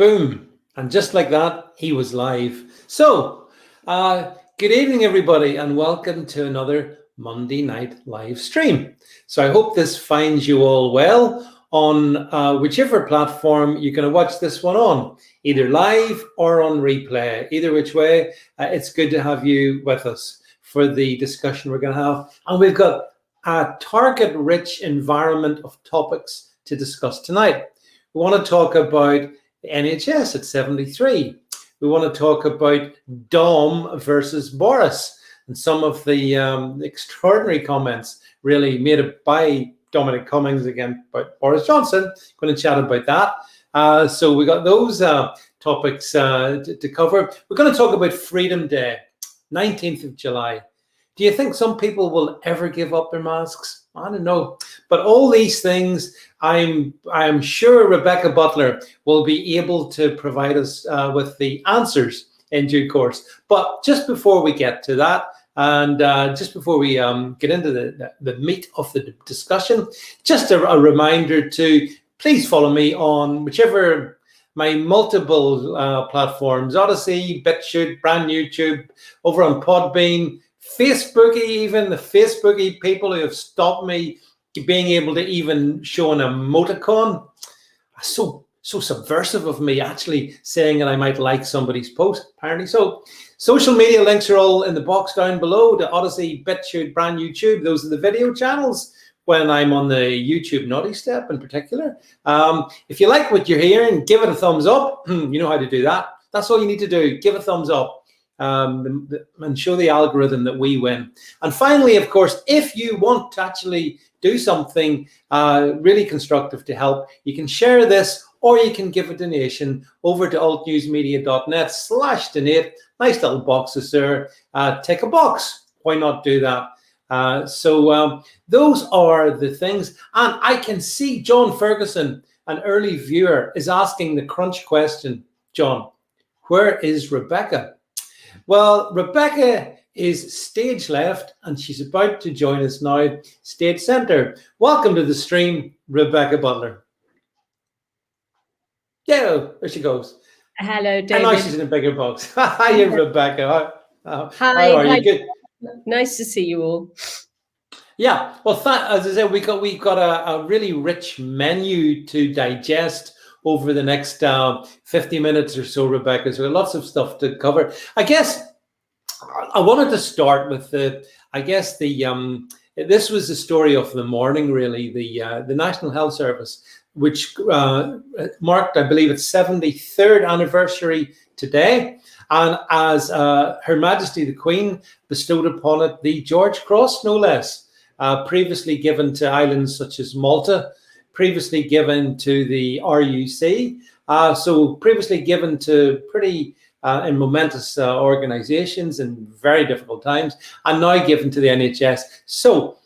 Boom. And just like that, he was live. So, good evening, everybody, and welcome to another Monday night live stream. So I hope this finds you all well on whichever platform you're going to watch this one on, either live or on replay. Either which way, it's good to have you with us for the discussion we're going to have. And we've got a target-rich environment of topics to discuss tonight. We want to talk about the NHS at 73. We want to talk about Dom versus Boris and some of the extraordinary comments really made by Dominic Cummings again about Boris Johnson. Going to chat about that. So we got those topics to cover. We're going to talk about Freedom Day, 19th of July. Do you think some people will ever give up their masks? I don't know. But all these things, I'm sure Rebecca Butler will be able to provide us with the answers in due course. But just before we get to that, and just before we get into the meat of the discussion, just a reminder to please follow me on whichever my multiple platforms, Odyssey, BitChute, brand YouTube, over on Podbean, Facebooky, even the Facebooky people who have stopped me being able to even show an emoticon. So subversive of me actually saying that I might like somebody's post, apparently. So social media links are all in the box down below, the Odyssey, BitChute, brand YouTube. Those are the video channels when I'm on the YouTube Naughty Step in particular. If you like what you're hearing, give it a thumbs up. You know how to do that. That's all you need to do. Give a thumbs up. And show the algorithm that we win. And finally, of course, if you want to actually do something really constructive to help, you can share this or you can give a donation over to altnewsmedia.net/donate. Nice little boxes there. Take a box. Why not do that? So those are the things. And I can see John Ferguson, an early viewer, is asking the crunch question. John, where is Rebecca? Well, Rebecca is stage left and she's about to join us now, stage center. Welcome to the stream, Rebecca Butler. Yeah, there she goes. Hello, David. And now she's in a bigger box. Hi, Rebecca. Hi. How are you? Good. Nice to see you all. Yeah, well, as I said, we got a really rich menu to digest over the next 50 minutes or so, Rebecca. So lots of stuff to cover. I guess I wanted to start with this was the story of the morning, really, the National Health Service, which marked, I believe, its 73rd anniversary today. And as Her Majesty the Queen bestowed upon it the George Cross, no less, previously given to islands such as Malta, previously given to the RUC, so previously given to pretty and momentous organizations in very difficult times, and now given to the NHS. So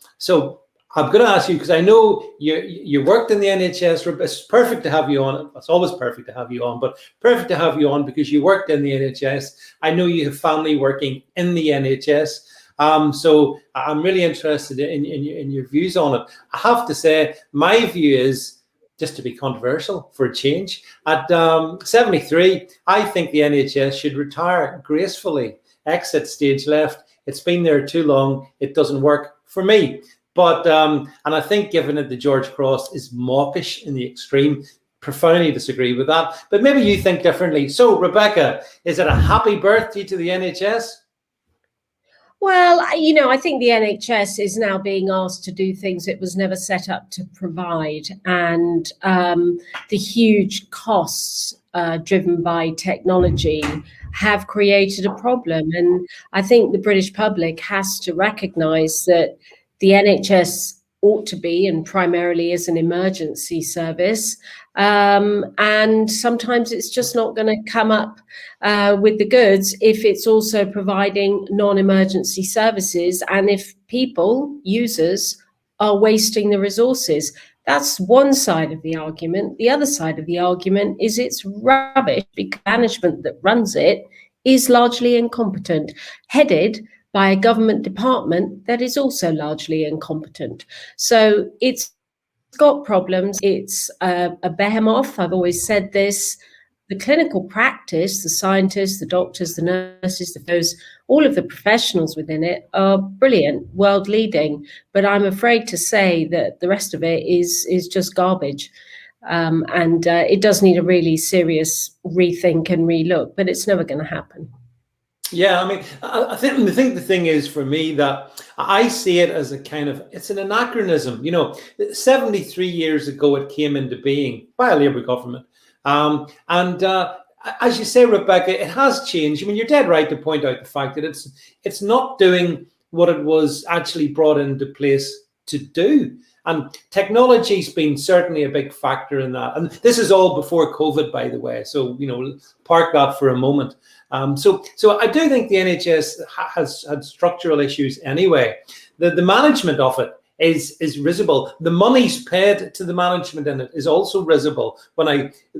I'm going to ask you, because I know you worked in the NHS. It's perfect to have you on. It's always perfect to have you on, but perfect to have you on because you worked in the NHS. I know you have family working in the NHS. So I'm really interested in your views on it. I have to say, my view is, just to be controversial for a change, at 73, I think the NHS should retire gracefully, exit stage left. It's been there too long. It doesn't work for me. But, and I think given that the George Cross is mawkish in the extreme, profoundly disagree with that. But maybe you think differently. So, Rebecca, is it a happy birthday to the NHS? Well, I think the NHS is now being asked to do things it was never set up to provide. And the huge costs driven by technology have created a problem. And I think the British public has to recognise that the NHS ought to be, and primarily is, an emergency service. And sometimes it's just not going to come up with the goods if it's also providing non-emergency services, and if people, users, are wasting the resources. That's one side of the argument. The other side of the argument is it's rubbish because management that runs it is largely incompetent, headed by a government department that is also largely incompetent. So it's got problems. It's a behemoth. I've always said this. the clinical practice, the scientists, the doctors, the nurses, all of the professionals within it are brilliant, world leading. But I'm afraid to say that the rest of it is just garbage. And it does need a really serious rethink and relook, but it's never going to happen. Yeah, I mean, I think the thing is for me that I see it as it's an anachronism. 73 years ago it came into being by a Labour government. And as you say, Rebecca, it has changed. I mean, you're dead right to point out the fact that it's not doing what it was actually brought into place to do. And technology's been certainly a big factor in that. And this is all before COVID, by the way. So, park that for a moment. So I do think the NHS has had structural issues anyway. The management of it is risible. The money's paid to the management in it is also risible.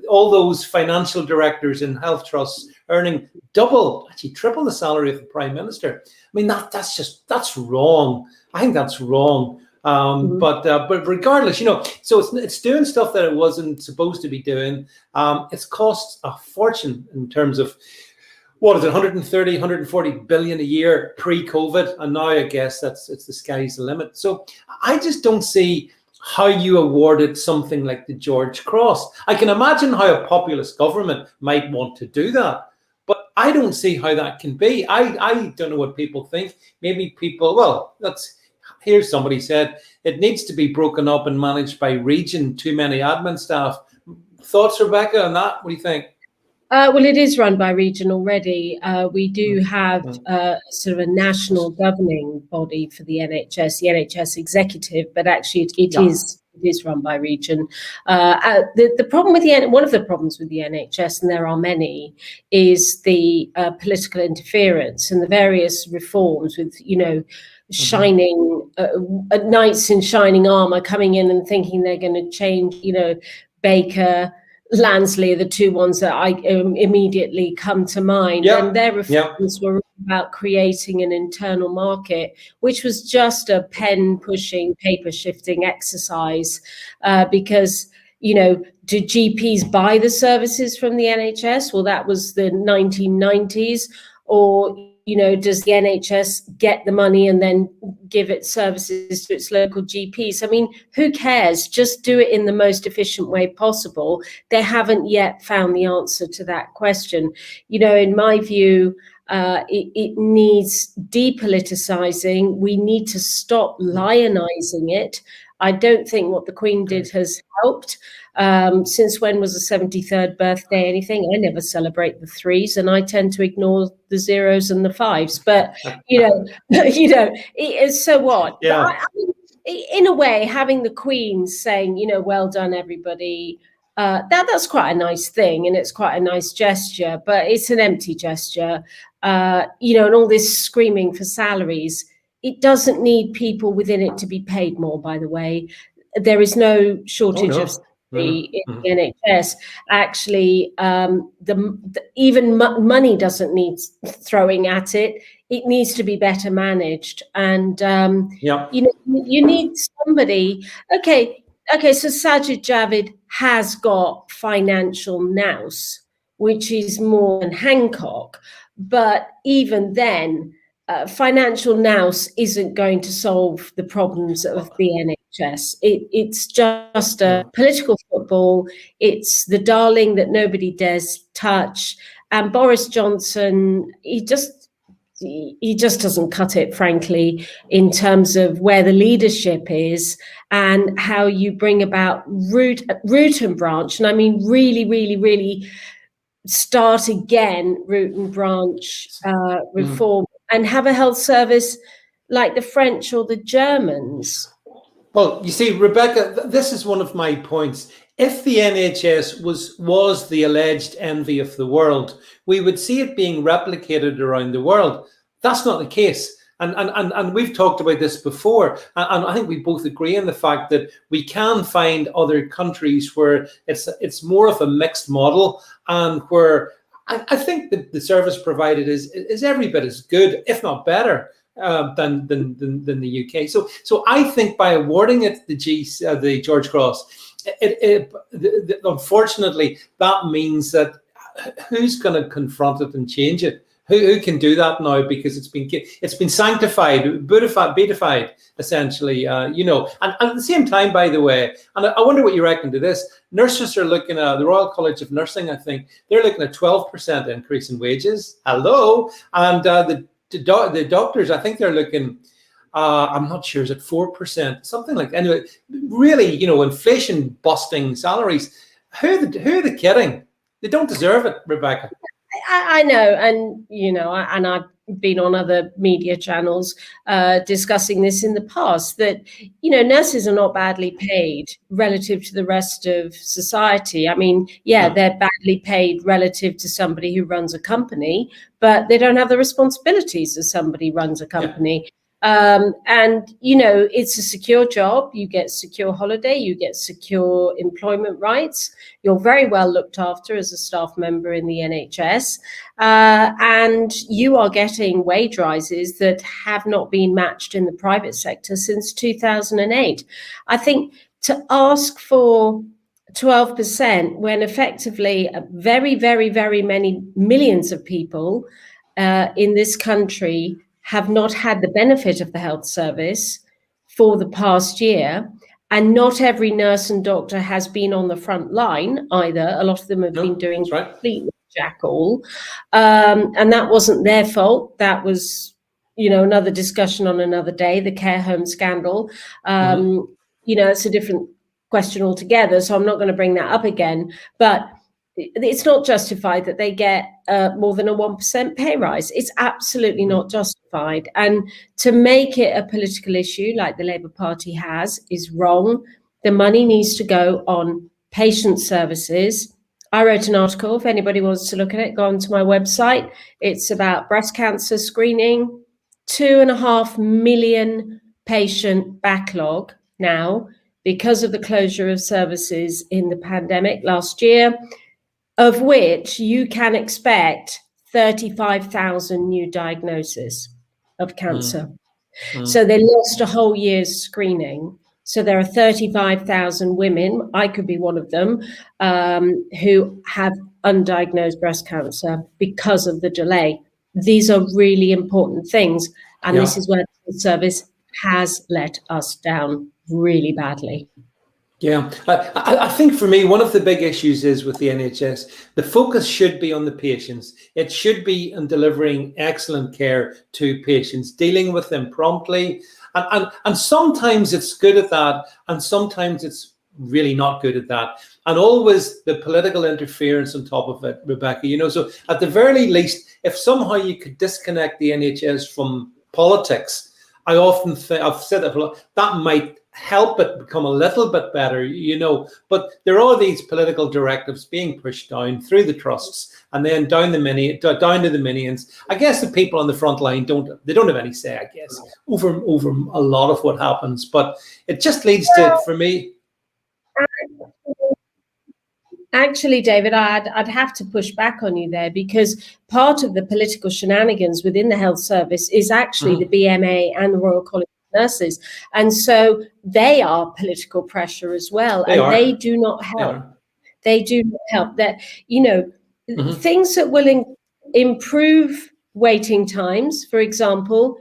All those financial directors in health trusts earning actually triple the salary of the Prime Minister. I mean, that's wrong. I think that's wrong. But regardless, so it's doing stuff that it wasn't supposed to be doing. It's cost a fortune in terms of, what is it, 130, 140 billion a year pre-COVID, and now I guess it's the sky's the limit. So I just don't see how you awarded something like the George Cross. I can imagine how a populist government might want to do that, but I don't see how that can be. I don't know what people think. Maybe people, here's somebody said it needs to be broken up and managed by region, too many admin staff. Thoughts, Rebecca, on that? What do you think? Well, it is run by region already. We do have sort of a national governing body for the NHS executive, but actually it is run by region. The problem with one of the problems with the NHS, and there are many, is the political interference and the various reforms with, shining knights in shining armor coming in and thinking they're going to change, Baker, Lansley are the two ones that I immediately come to mind. Yep. And their reforms were about creating an internal market, which was just a pen-pushing, paper-shifting exercise because, do GPs buy the services from the NHS? Well, that was the 1990s. Or, does the NHS get the money and then give its services to its local GPs? I mean, who cares? Just do it in the most efficient way possible. They haven't yet found the answer to that question. In my view, it needs depoliticizing. We need to stop lionizing it. I don't think what the Queen did has helped. Since when was the 73rd birthday anything? I never celebrate the 3s, and I tend to ignore the 0s and the 5s. But so what? Yeah. I mean, in a way, having the Queen saying, well done, everybody. That's quite a nice thing, and it's quite a nice gesture. But it's an empty gesture, and all this screaming for salaries. It doesn't need people within it to be paid more, by the way. There is no shortage of in the NHS. Actually, even money doesn't need throwing at it. It needs to be better managed. And, you need somebody. Okay, so Sajid Javid has got financial nous, which is more than Hancock. But even then, financial nous isn't going to solve the problems of the NHS. It's just a political football. It's the darling that nobody dares touch. And Boris Johnson, he just doesn't cut it, frankly, in terms of where the leadership is and how you bring about root and branch. And I mean, really, really, really start again, root and branch reform. And have a health service like the French or the Germans. Well, you see, Rebecca, this is one of my points. If the NHS was the alleged envy of the world, we would see it being replicated around the world. That's not the case. And we've talked about this before. And I think we both agree on the fact that we can find other countries where it's more of a mixed model and where I think that the service provided is every bit as good, if not better, than the UK. So I think by awarding it the George Cross, unfortunately, that means that who's going to confront it and change it? Who can do that now? Because it's been sanctified, beatified, essentially. And at the same time, by the way, and I wonder what you reckon to this. Nurses are looking at the Royal College of Nursing. I think they're looking at 12% increase in wages. Hello, and the doctors, I think they're looking. I'm not sure, is it 4%, something like that. Anyway, really, inflation busting salaries. Who are they kidding? They don't deserve it, Rebecca. I know, and and I've been on other media channels discussing this in the past, that nurses are not badly paid relative to the rest of society. I mean, they're badly paid relative to somebody who runs a company, but they don't have the responsibilities of somebody who runs a company. Yeah. And it's a secure job. You get secure holiday, you get secure employment rights. You're very well looked after as a staff member in the NHS, and you are getting wage rises that have not been matched in the private sector since 2008. I think to ask for 12% when effectively very, very, very many millions of people in this country have not had the benefit of the health service for the past year, and not every nurse and doctor has been on the front line either. A lot of them have been doing complete jack all, and that wasn't their fault. That was, another discussion on another day, the care home scandal. It's a different question altogether, so I'm not going to bring that up again. But it's not justified that they get more than a 1% pay rise. It's absolutely not justified. And to make it a political issue like the Labour Party has is wrong. The money needs to go on patient services. I wrote an article, if anybody wants to look at it, go onto my website. It's about breast cancer screening, 2.5 million patient backlog now because of the closure of services in the pandemic last year, of which you can expect 35,000 new diagnoses of cancer. So they lost a whole year's screening. So there are 35,000 women, I could be one of them, who have undiagnosed breast cancer because of the delay. These are really important things. And this is where the service has let us down really badly. Yeah, I think for me, one of the big issues is with the NHS, the focus should be on the patients. It should be on delivering excellent care to patients, dealing with them promptly. And sometimes it's good at that, and sometimes it's really not good at that. And always the political interference on top of it, Rebecca, so at the very least, if somehow you could disconnect the NHS from politics, I often think, I've said that a lot, that might help it become a little bit better, but there are these political directives being pushed down through the trusts and then down to the minions. I guess the people on the front line don't have any say, I guess, over a lot of what happens, but it just leads to, for me. Actually, David, I'd have to push back on you there, because part of the political shenanigans within the health service is actually the BMA and the Royal College of Nurses. And so they are political pressure as well. They do not help. They do not help. That, things that will improve waiting times, for example,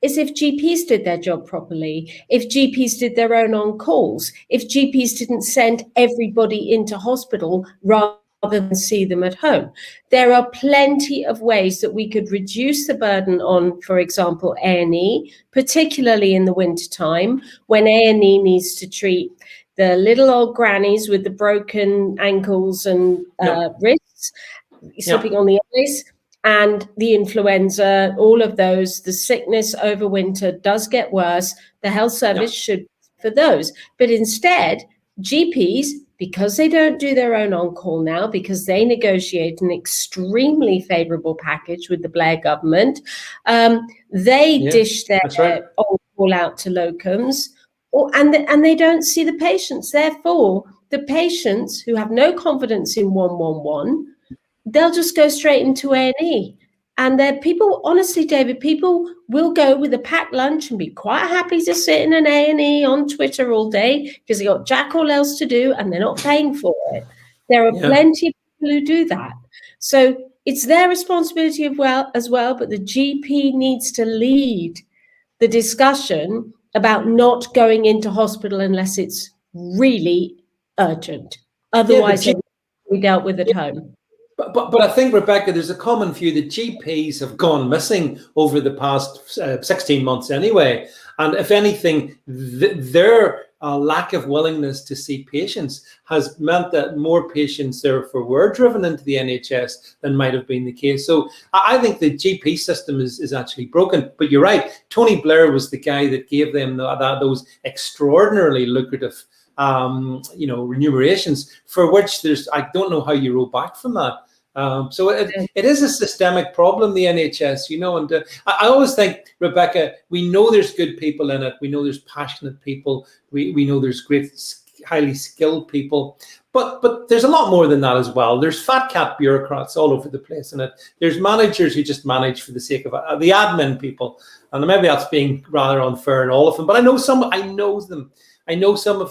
is if GPs did their job properly, if GPs did their own on-calls, if GPs didn't send everybody into hospital rather than see them at home. There are plenty of ways that we could reduce the burden on, for example, A&E, particularly in the wintertime, when A&E needs to treat the little old grannies with the broken ankles and wrists, slipping on the ice, and the influenza, all of those. The sickness over winter does get worse. The health service should for those. But instead, GPs, because they don't do their own on-call now, because they negotiate an extremely favourable package with the Blair government, they dish their on-call out to locums, and they don't see the patients. Therefore, the patients who have no confidence in 111, they'll just go straight into A&E. And people, honestly, David, people will go with a packed lunch and be quite happy to sit in an A&E on Twitter all day because they got jack all else to do and they're not paying for it. There are plenty of people who do that. So it's their responsibility as well, but the GP needs to lead the discussion about not going into hospital unless it's really urgent. Otherwise, they will be dealt with at home. But I think, Rebecca, there's a common view that GPs have gone missing over the past 16 months anyway. And if anything, their lack of willingness to see patients has meant that more patients therefore were driven into the NHS than might have been the case. So I think the GP system is actually broken. But you're right, Tony Blair was the guy that gave them those extraordinarily lucrative remunerations, for which I don't know how you roll back from that. So it is a systemic problem, the NHS, and I always think, Rebecca, we know there's good people in it. We know there's passionate people. We know there's great, highly skilled people. But there's a lot more than that as well. There's fat cat bureaucrats all over the place in it. There's managers who just manage for the sake of it, the admin people. And maybe that's being rather unfair in all of them. But I know some of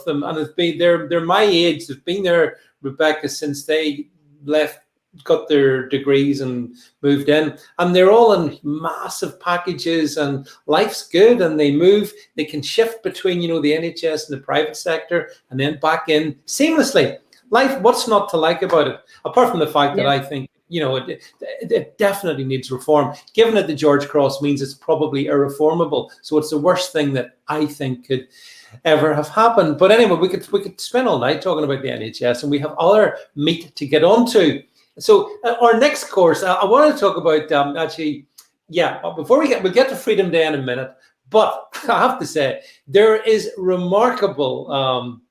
them, and they're my age. They've been there, Rebecca, since they left, got their degrees and moved in, and they're all in massive packages, and life's good, and they can shift between the NHS and the private sector and then back in seamlessly. Life, what's not to like about it, apart from the fact that I think it definitely needs reform, given that the George Cross means it's probably irreformable. So it's the worst thing that I think could ever have happened. But anyway, we could spend all night talking about the NHS, and we have other meat to get onto. So our next course, I want to talk about before we'll get to Freedom Day in a minute, but I have to say there is remarkable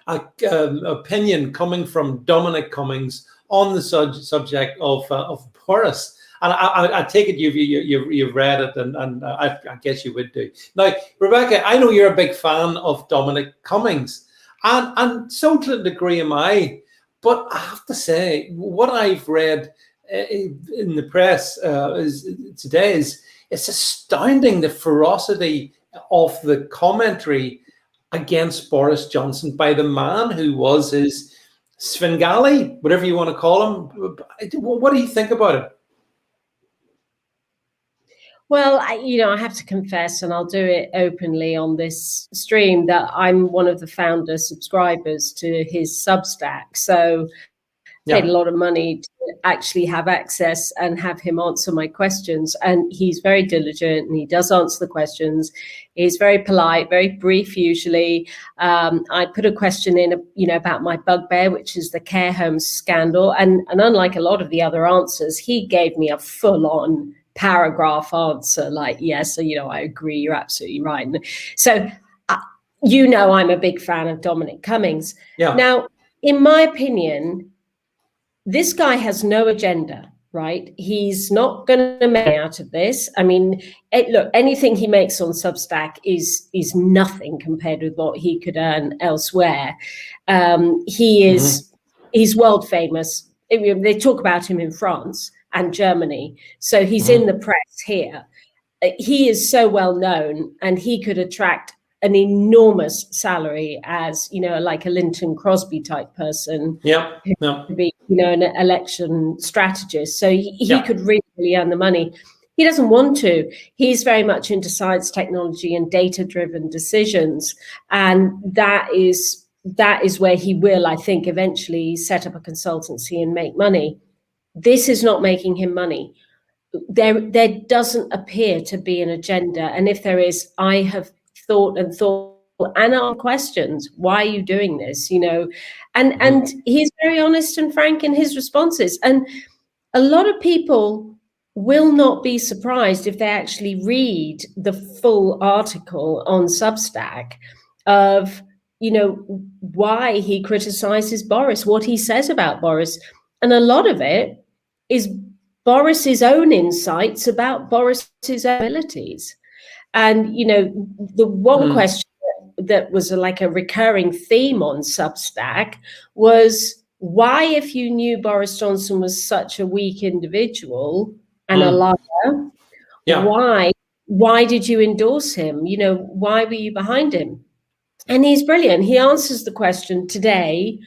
opinion coming from Dominic Cummings on the subject of Boris. And I take it you've read it, and I guess you would do. Now, Rebecca, I know you're a big fan of Dominic Cummings, and so to a degree am I. But I have to say, what I've read in the press today is it's astounding, the ferocity of the commentary against Boris Johnson by the man who was his Svengali, whatever you want to call him. What do you think about it? Well, I have to confess, and I'll do it openly on this stream, that I'm one of the founder subscribers to his Substack. So paid a lot of money to actually have access and have him answer my questions. And he's very diligent, and he does answer the questions. He's very polite, very brief usually. I put a question in, about my bugbear, which is the care home scandal. And unlike a lot of the other answers, he gave me a full-on paragraph answer, like, yes, so I agree, you're absolutely right. So I'm a big fan of Dominic Cummings. Now, in my opinion, this guy has no agenda, right? He's not going to make out of this. I mean, look, anything he makes on Substack is nothing compared with what he could earn elsewhere. He's world famous. They talk about him in France and Germany. So he's in the press here. He is so well known, and he could attract an enormous salary as, like a Linton Crosby type person. To be, an election strategist. So he could really earn the money. He doesn't want to. He's very much into science, technology, and data-driven decisions. And that is where he will, I think, eventually set up a consultancy and make money. This is not making him money. There doesn't appear to be an agenda. And if there is, I have thought and asked questions. Why are you doing this? And he's very honest and frank in his responses. And a lot of people will not be surprised if they actually read the full article on Substack of, why he criticizes Boris, what he says about Boris. And a lot of it is Boris's own insights about Boris's abilities. And, the one question that was like a recurring theme on Substack was, why, if you knew Boris Johnson was such a weak individual and a liar, why did you endorse him? Why were you behind him? And he's brilliant. He answers the question today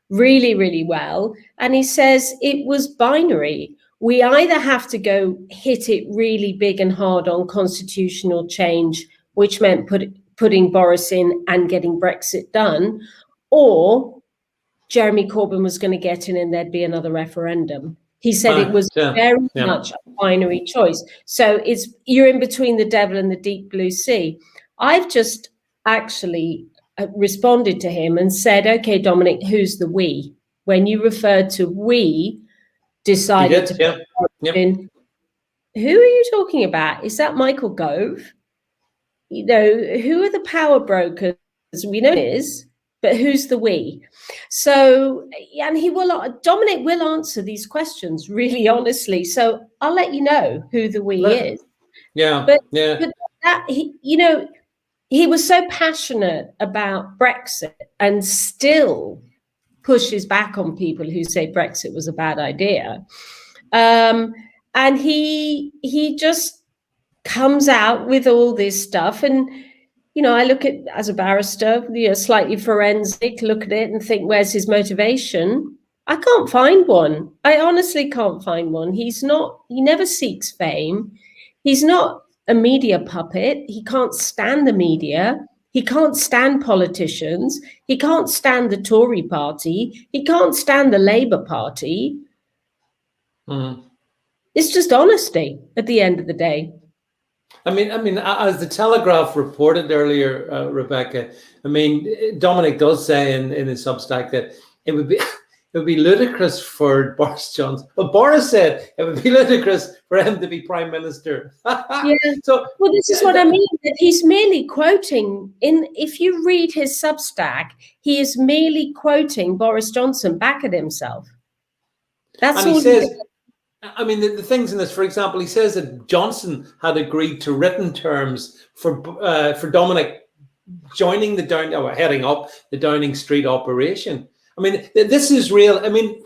really, really well. And he says it was binary. We either have to go hit it really big and hard on constitutional change, which meant putting Boris in and getting Brexit done, or Jeremy Corbyn was going to get in and there'd be another referendum. He said it was very much a binary choice. So you're in between the devil and the deep blue sea. I've just actually responded to him and said, okay, Dominic, who's the we? When you referred to we decided to put in, who are you talking about? Is that Michael Gove? You know, who are the power brokers? We know it is, but who's the we? So, and Dominic will answer these questions really honestly. So I'll let you know who the we is. But that, he was so passionate about Brexit and still pushes back on people who say Brexit was a bad idea. And he just comes out with all this stuff. And, I look at, as a barrister, slightly forensic, look at it and think, where's his motivation? I can't find one. I honestly can't find one. He never seeks fame. He's not a media puppet. He can't stand the media. He can't stand politicians. He can't stand the Tory party. He can't stand the Labour Party. It's just honesty at the end of the day. I mean, as the Telegraph reported earlier, Rebecca, Dominic does say in his Substack that it would be ludicrous for Boris Johnson. But Boris said it would be ludicrous for him to be Prime Minister. So, well, this is what I mean. That he's merely quoting. If you read his Substack, he is merely quoting Boris Johnson back at himself. That's all he says. The things in this, for example, he says that Johnson had agreed to written terms for Dominic joining heading up the Downing Street operation. This is real.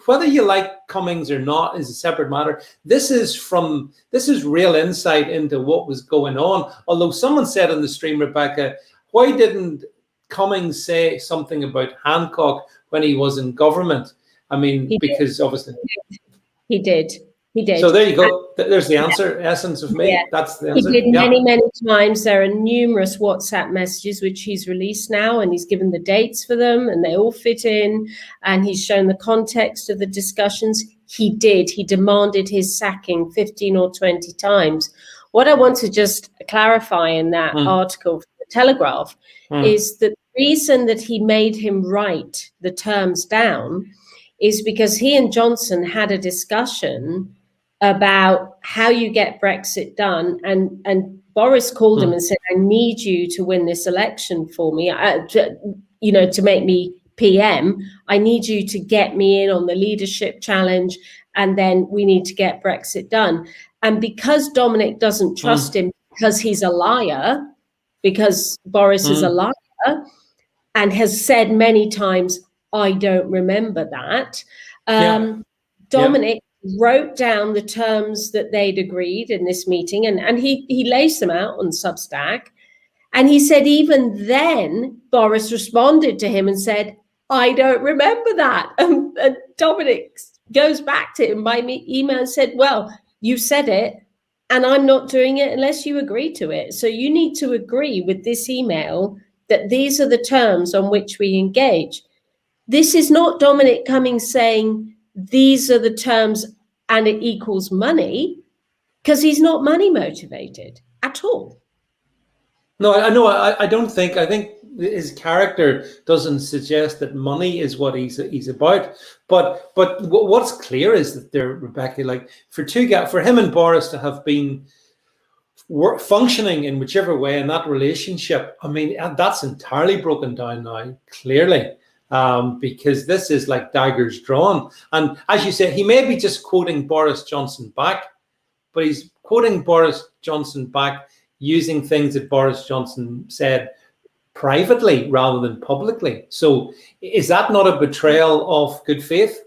Whether you like Cummings or not is a separate matter. This is real insight into what was going on. Although someone said in the stream, Rebecca, why didn't Cummings say something about Hancock when he was in government? Because obviously he did. So there you go. There's the answer, essence of me. Yeah. That's the answer. He did many times. There are numerous WhatsApp messages which he's released now, and he's given the dates for them, and they all fit in, and he's shown the context of the discussions. He did. He demanded his sacking 15 or 20 times. What I want to just clarify in that article from the Telegraph is that the reason that he made him write the terms down is because he and Johnson had a discussion about how you get Brexit done. And Boris called him and said, I need you to win this election for me, to make me PM. I need you to get me in on the leadership challenge. And then we need to get Brexit done. And because Dominic doesn't trust him, because he's a liar, because Boris is a liar, and has said many times, I don't remember that. Dominic wrote down the terms that they'd agreed in this meeting, and he lays them out on Substack. And he said even then, Boris responded to him and said, I don't remember that. And Dominic goes back to him by email and said, well, you said it, and I'm not doing it unless you agree to it. So you need to agree with this email that these are the terms on which we engage. This is not Dominic Cummings saying these are the terms and it equals money, because he's not money motivated at all. No, I know. I don't think. I think his character doesn't suggest that money is what he's about. But what's clear is that they're, Rebecca, like for him and Boris to have been functioning in whichever way in that relationship. That's entirely broken down now. Clearly. Because this is like daggers drawn. And as you said, he may be just quoting Boris Johnson back, but he's quoting Boris Johnson back using things that Boris Johnson said privately rather than publicly. So is that not a betrayal of good faith?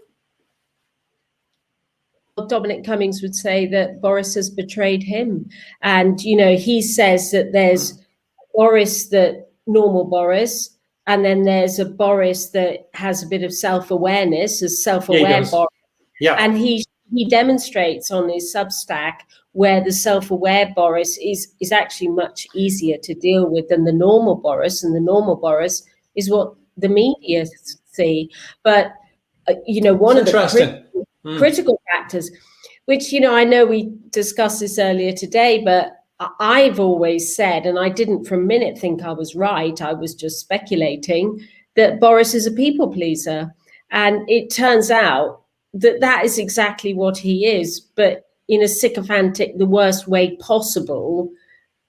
Dominic Cummings would say that Boris has betrayed him. And, he says that there's Boris, that normal Boris, And then there's a Boris that has a bit of self-awareness, as self-aware Boris. Yeah. And he demonstrates on his Substack where the self-aware Boris is actually much easier to deal with than the normal Boris. And the normal Boris is what the media see. But, one of the critical factors, which, I know we discussed this earlier today, but I've always said, and I didn't for a minute think I was right, I was just speculating, that Boris is a people pleaser. And it turns out that is exactly what he is, but in a sycophantic, the worst way possible,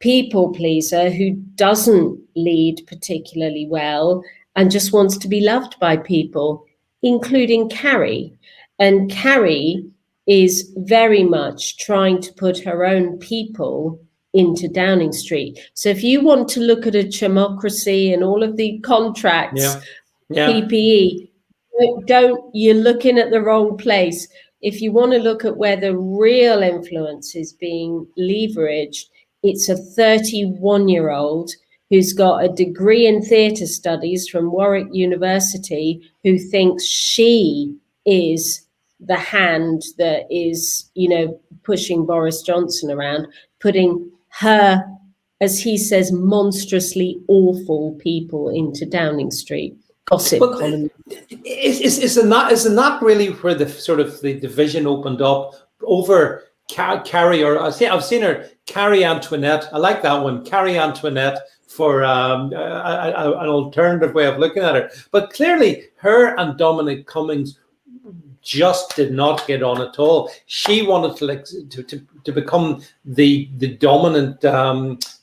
people pleaser who doesn't lead particularly well and just wants to be loved by people, including Carrie. And Carrie is very much trying to put her own people into Downing Street. So if you want to look at a democracy and all of the contracts, PPE, you're looking at the wrong place. If you want to look at where the real influence is being leveraged, it's a 31-year-old who's got a degree in theatre studies from Warwick University who thinks she is the hand that is, pushing Boris Johnson around, putting her, as he says, monstrously awful people into Downing Street. Gossip column. Isn't that really where the sort of the division opened up over Carrie, or I've seen her, Carrie Antoinette. I like that one, Carrie Antoinette, for an alternative way of looking at her. But clearly, her and Dominic Cummings just did not get on at all. She wanted to become the dominant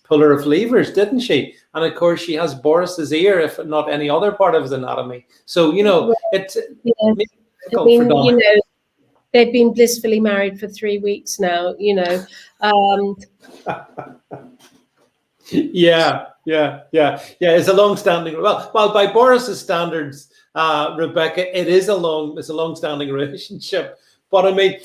puller of levers, didn't she? And of course, she has Boris's ear, if not any other part of his anatomy. So it's difficult for Dominic. They've been blissfully married for 3 weeks now. Yeah. It's a long-standing. Well, by Boris's standards, Rebecca, it's a long-standing relationship. But I mean,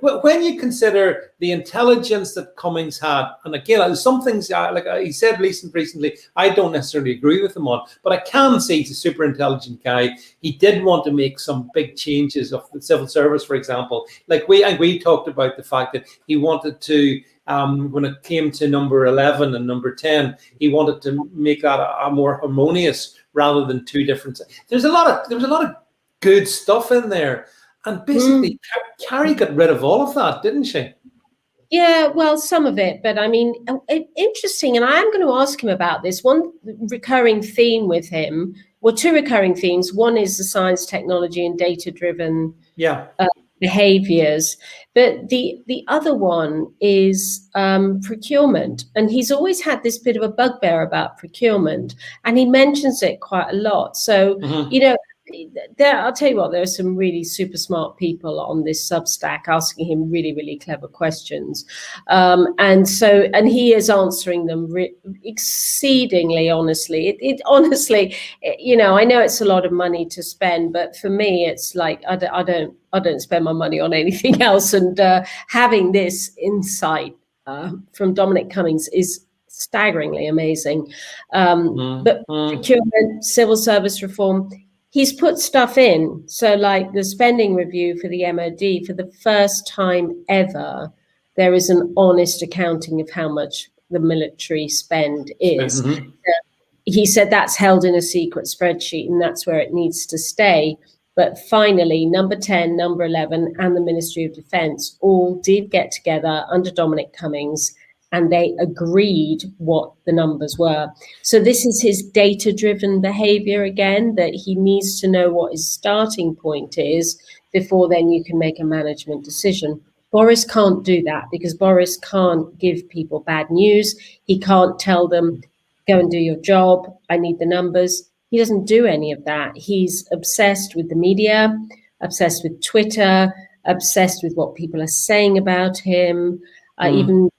when you consider the intelligence that Cummings had, and again, some things like he said recently, I don't necessarily agree with him on, but I can see he's a super intelligent guy. He did want to make some big changes of the civil service, for example. Like we talked about the fact that he wanted to. When it came to number 11 and number 10, he wanted to make that a more harmonious rather than two different. There was a lot of good stuff in there, and basically Carrie got rid of all of that, didn't she? Yeah, well, some of it, but I mean, interesting. And I am going to ask him about this. One recurring theme with him, well, two recurring themes. One is the science, technology, and data-driven. Behaviors, but the other one is procurement, and he's always had this bit of a bugbear about procurement, and he mentions it quite a lot. So I'll tell you what, there are some really super smart people on this Substack asking him really, really clever questions. And he is answering them exceedingly honestly. It honestly, I know it's a lot of money to spend, but for me, it's like, I don't spend my money on anything else. And having this insight from Dominic Cummings is staggeringly amazing. But procurement, civil service reform, he's put stuff in. So like the spending review for the MOD, for the first time ever, there is an honest accounting of how much the military spend is. He said that's held in a secret spreadsheet and that's where it needs to stay. But finally, number 10, number 11, and the Ministry of Defence all did get together under Dominic Cummings, and they agreed what the numbers were. So this is his data-driven behavior again, that he needs to know what his starting point is before then you can make a management decision. Boris can't do that because Boris can't give people bad news. He can't tell them, go and do your job, I need the numbers. He doesn't do any of that. He's obsessed with the media, obsessed with Twitter, obsessed with what people are saying about him, even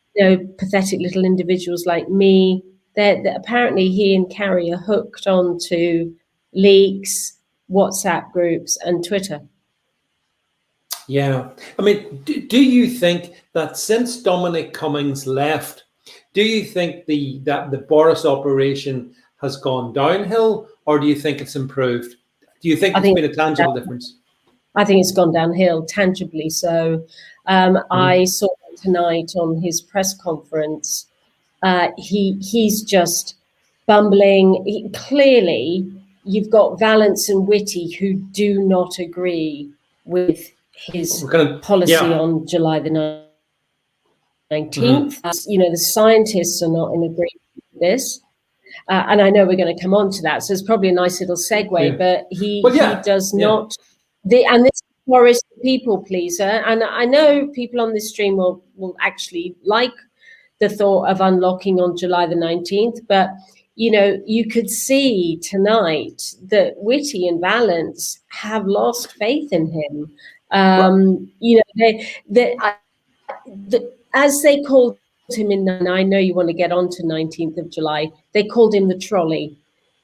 pathetic little individuals like me. That apparently he and Carrie are hooked onto leaks, WhatsApp groups, and Twitter. Yeah, I mean, do you think that since Dominic Cummings left, do you think that the Boris operation has gone downhill, or do you think it's improved? Do you think it's been a tangible difference? I think it's gone downhill, tangibly so. I saw tonight on his press conference. He's just bumbling. Clearly, you've got Vance and Whitty who do not agree with his policy on July the 19th. The scientists are not in agreement with this. And I know we're going to come on to that, so it's probably a nice little segue. But he does not. And this is Boris, the people pleaser. And I know people on this stream will actually like the thought of unlocking on July the 19th. But, you could see tonight that Whitty and Vance have lost faith in him. As they called him and I know you want to get on to 19th of July, they called him the trolley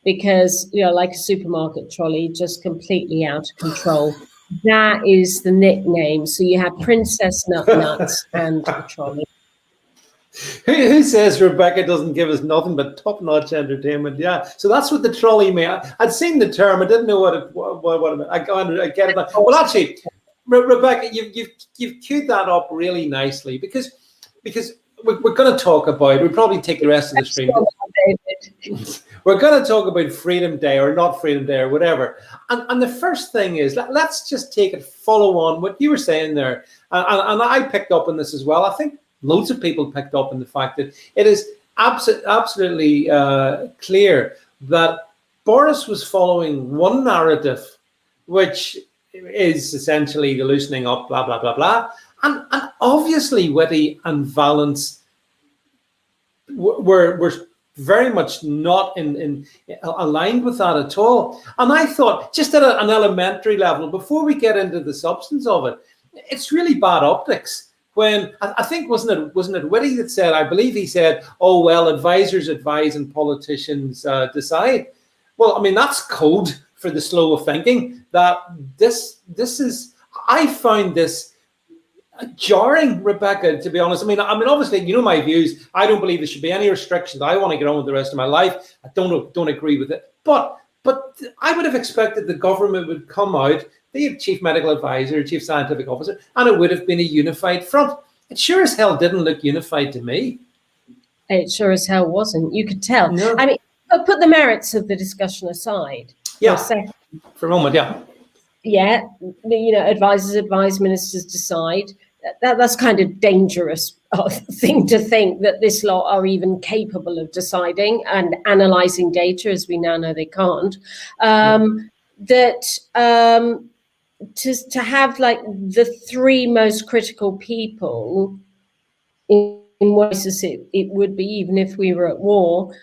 because, like a supermarket trolley, just completely out of control. That is the nickname. So you have Princess Nuts and the trolley. Who says Rebecca doesn't give us nothing but top-notch entertainment? Yeah, so that's what the trolley meant. I'd seen the term. I didn't know what it meant. I get it. Well, actually, Rebecca, you've queued that up really nicely because we're going to talk about. We'll probably take the rest of the stream. We're going to talk about Freedom Day or not Freedom Day or whatever. And the first thing is let's just take it follow on what you were saying there. And I picked up on this as well. I think loads of people picked up on the fact that it is absolutely clear that Boris was following one narrative, which is essentially the loosening up, blah, blah, blah, blah. And obviously Whitty and Vance were very much not in aligned with that at all. And I thought, just at an elementary level, before we get into the substance of it, it's really bad optics. When I think wasn't it Whitty that said, I believe he said, oh well, advisors advise and politicians decide. Well, I mean that's code for the slow of thinking. That this is, I find this jarring, Rebecca, to be honest. I mean, obviously, you know my views. I don't believe there should be any restrictions. I want to get on with the rest of my life. I don't agree with it. But I would have expected the government would come out, the chief medical advisor, chief scientific officer, and it would have been a unified front. It sure as hell didn't look unified to me. It sure as hell wasn't. You could tell. No. I mean, but put the merits of the discussion aside. Yeah. For a moment, yeah. Yeah, advisors advise, ministers decide. That's kind of dangerous thing to think that this lot are even capable of deciding and analysing data, as we now know they can't. To have like the three most critical people in what basis it would be, even if we were at war,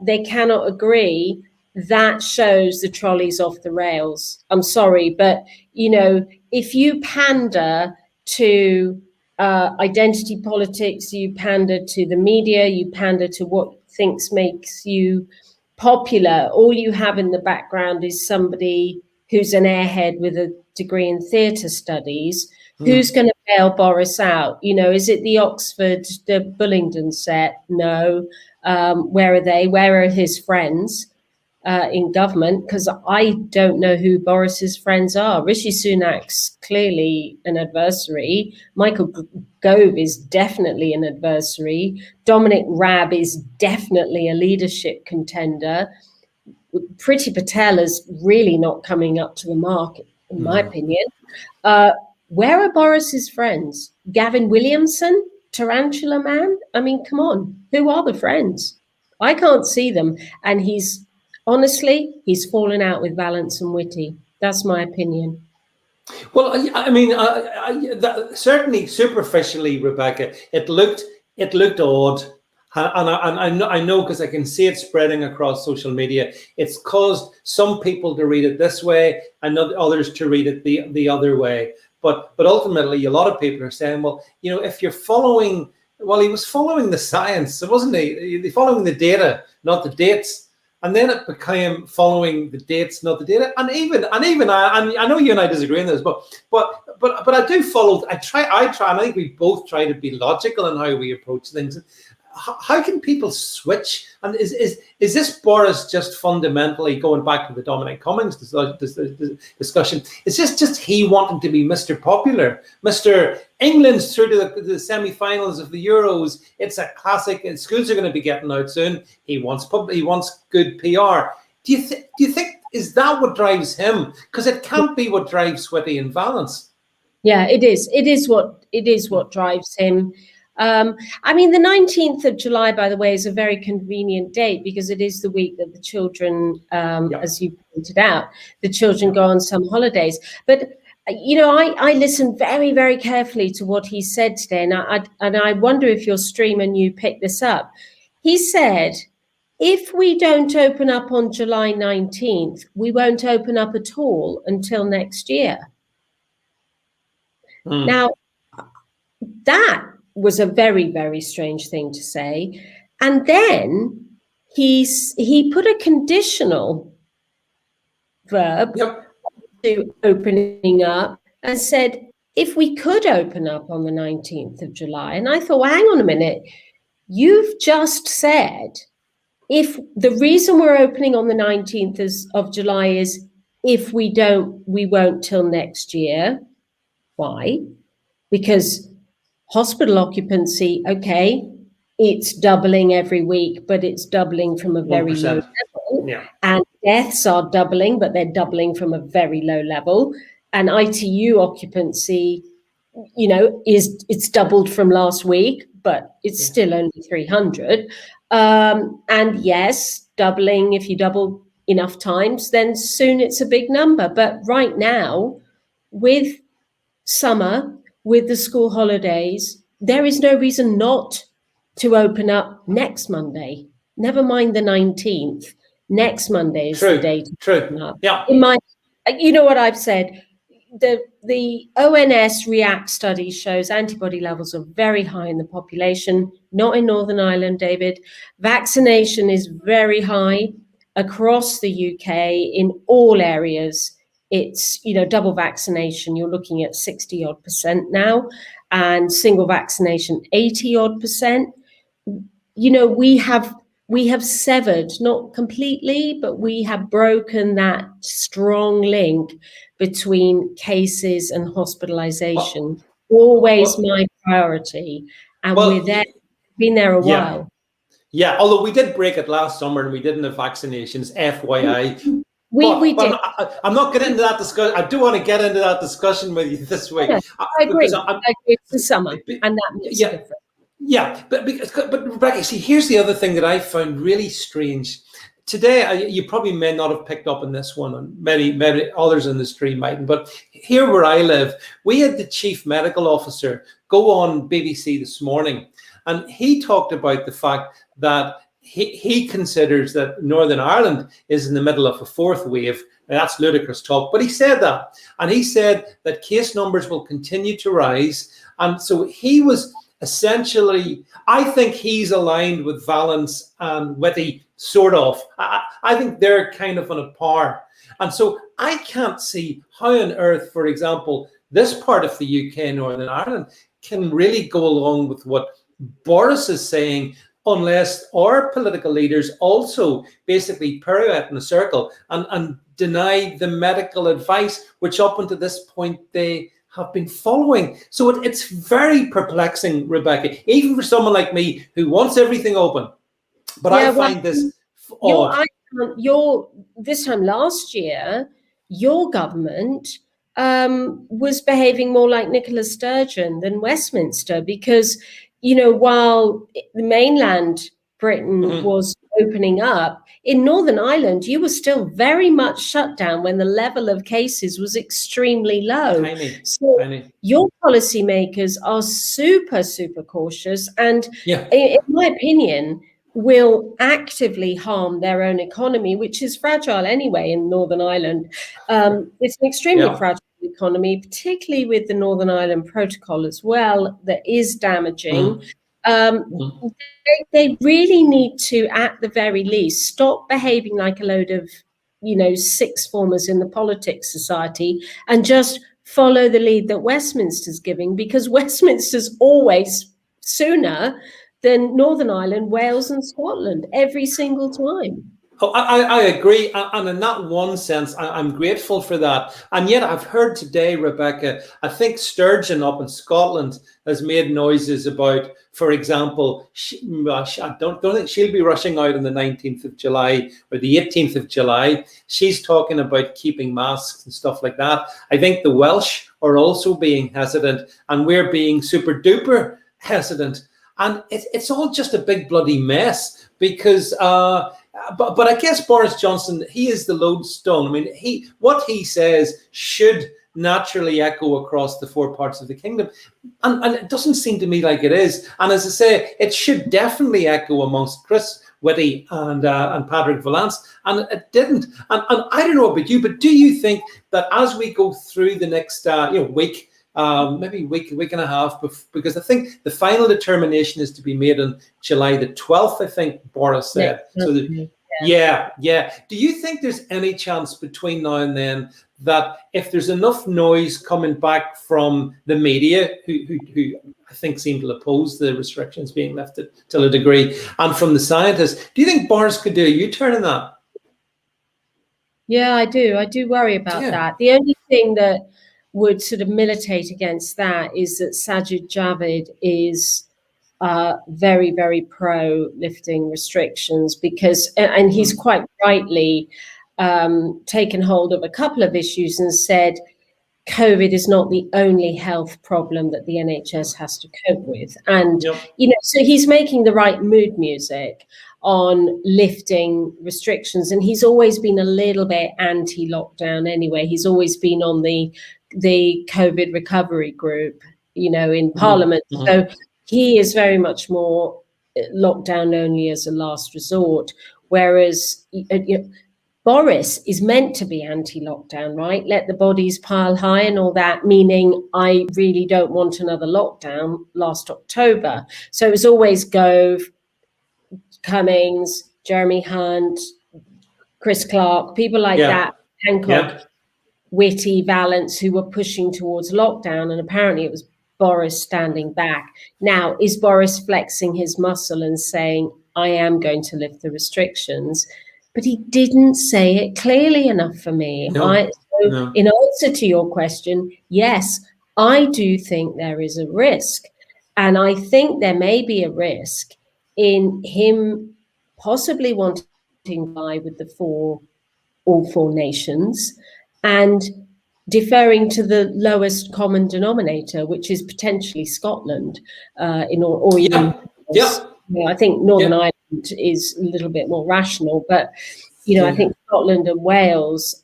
they cannot agree. That shows the trolley's off the rails. I'm sorry, but if you pander to identity politics, you pander to the media, you pander to what makes you popular, all you have in the background is somebody who's an airhead with a degree in theatre studies. Who's going to bail Boris out? Is it the Oxford, the Bullingdon set? No. Where are they? Where are his friends in government? Because I don't know who Boris's friends are. Rishi Sunak's clearly an adversary. Michael Gove is definitely an adversary. Dominic Raab is definitely a leadership contender. Priti Patel is really not coming up to the mark, in my opinion. Where are Boris's friends? Gavin Williamson, Tarantula Man? I mean, come on. Who are the friends? I can't see them. And he's fallen out with Vance and Whitty. That's my opinion. Well, I mean, certainly superficially, Rebecca, it looked odd. And I know because I can see it spreading across social media. It's caused some people to read it this way and others to read it the other way. But ultimately, a lot of people are saying, well, if you're following, well, he was following the science, wasn't he? He following the data, not the dates. And then it became following the dates, not the data. And even I know you and I disagree on this, but I do follow. I try. And I think we both try to be logical in how we approach things. how can people switch? And is this Boris just fundamentally going back to the Dominic Cummings discussion? Is this just he wanting to be Mr. Popular, Mr. England's through to the semi-finals of the Euros? It's a classic. And schools are going to be getting out soon. He wants good PR. Do you think is that what drives him? Because it can't be what drives Whitty and Vance. Yeah, it is. It is what drives him. I mean, the 19th of July, by the way, is a very convenient date because it is the week that the children, as you pointed out, the children go on some holidays. But, you know, I listened very, very carefully to what he said today. And I wonder if your streamer knew picked this up. He said, if we don't open up on July 19th, we won't open up at all until next year. Now, that was a very, very strange thing to say. And then he put a conditional verb to opening up and said, if we could open up on the 19th of July. And I thought, well, hang on a minute. You've just said, if the reason we're opening on the 19th of July is if we don't, we won't till next year. Why? Because hospital occupancy, okay, it's doubling every week, but it's doubling from a very 1%. low level. Yeah. And deaths are doubling, but they're doubling from a very low level. And ITU occupancy, you know, it's doubled from last week, but it's still only 300. And yes, doubling, if you double enough times, then soon it's a big number. But right now, with summer, with the school holidays, there is no reason not to open up next Monday. Never mind the 19th. Next Monday is the day to open up. Yeah. You know what I've said? The ONS REACT study shows antibody levels are very high in the population, not in Northern Ireland, David. Vaccination is very high across the UK in all areas. It's, you know, double vaccination, you're looking at 60 odd % now, and single vaccination 80 odd %. You know, we have severed, not completely, but we have broken that strong link between cases and hospitalization. Always my priority. And we're there, been there a while. Yeah, although we did break it last summer and we didn't have vaccinations, FYI. We did. I'm not getting into that discussion. I do want to get into that discussion with you this week. Yeah, I agree. It's the summer, and that makes a difference. Yeah, but Rebecca, see, here's the other thing that I found really strange. Today, you probably may not have picked up on this one, and many others in the stream mightn't, but here where I live, we had the chief medical officer go on BBC this morning, and he talked about the fact that he considers that Northern Ireland is in the middle of a fourth wave. Now, that's ludicrous talk, but he said that. And he said that case numbers will continue to rise. And so he was essentially, I think he's aligned with Vance and Whitty, sort of. I think they're kind of on a par. And so I can't see how on earth, for example, this part of the UK, Northern Ireland, can really go along with what Boris is saying, unless our political leaders also basically pirouette in a circle and deny the medical advice, which up until this point they have been following. So it's very perplexing, Rebecca, even for someone like me who wants everything open. But I find this odd. This time last year, your government was behaving more like Nicola Sturgeon than Westminster, because, you know, while the mainland Britain was opening up, in Northern Ireland, you were still very much shut down when the level of cases was extremely low. Tiny. Your policymakers are super, super cautious, and in my opinion, will actively harm their own economy, which is fragile anyway in Northern Ireland. It's an extremely fragile economy, particularly with the Northern Ireland Protocol as well, that is damaging. They really need to, at the very least, stop behaving like a load of, you know, sixth formers in the politics society and just follow the lead that Westminster's giving, because Westminster's always sooner than Northern Ireland, Wales and Scotland every single time. Oh, I agree. And in that one sense, I'm grateful for that. And yet I've heard today, Rebecca, I think Sturgeon up in Scotland has made noises about, for example, I don't think she'll be rushing out on the 19th of July or the 18th of July. She's talking about keeping masks and stuff like that. I think the Welsh are also being hesitant, and we're being super duper hesitant. And it's all just a big bloody mess because... But I guess Boris Johnson, he is the lodestone. I mean, what he says should naturally echo across the four parts of the kingdom. And it doesn't seem to me like it is. And as I say, it should definitely echo amongst Chris Whitty and Patrick Vance. And it didn't. And I don't know about you, but do you think that as we go through the next week, maybe week and a half, because I think the final determination is to be made on July the 12th, I think Boris said. Yeah. Do you think there's any chance between now and then that if there's enough noise coming back from the media, who I think seem to oppose the restrictions being lifted to a degree, and from the scientists, do you think Boris could do a U-turn in that? Yeah, I do. I do worry about that. The only thing that would sort of militate against that is that Sajid Javid is very, very pro lifting restrictions because, and he's quite rightly taken hold of a couple of issues and said COVID is not the only health problem that the NHS has to cope with. And, so he's making the right mood music on lifting restrictions. And he's always been a little bit anti-lockdown anyway. He's always been on the COVID recovery group, in Parliament. So he is very much more lockdown only as a last resort, whereas Boris is meant to be anti-lockdown, right? Let the bodies pile high and all that, meaning I really don't want another lockdown last October. So it was always Gove, Cummings, Jeremy Hunt, Chris Clark, people like that, Hancock, Whitty, Vance, who were pushing towards lockdown, and apparently it was Boris standing back. Now, is Boris flexing his muscle and saying, I am going to lift the restrictions? But he didn't say it clearly enough for me. In answer to your question, yes, I do think there is a risk. And I think there may be a risk in him possibly wanting to vie with all four nations and deferring to the lowest common denominator, which is potentially Scotland. I think Northern Ireland is a little bit more rational, but I think Scotland and Wales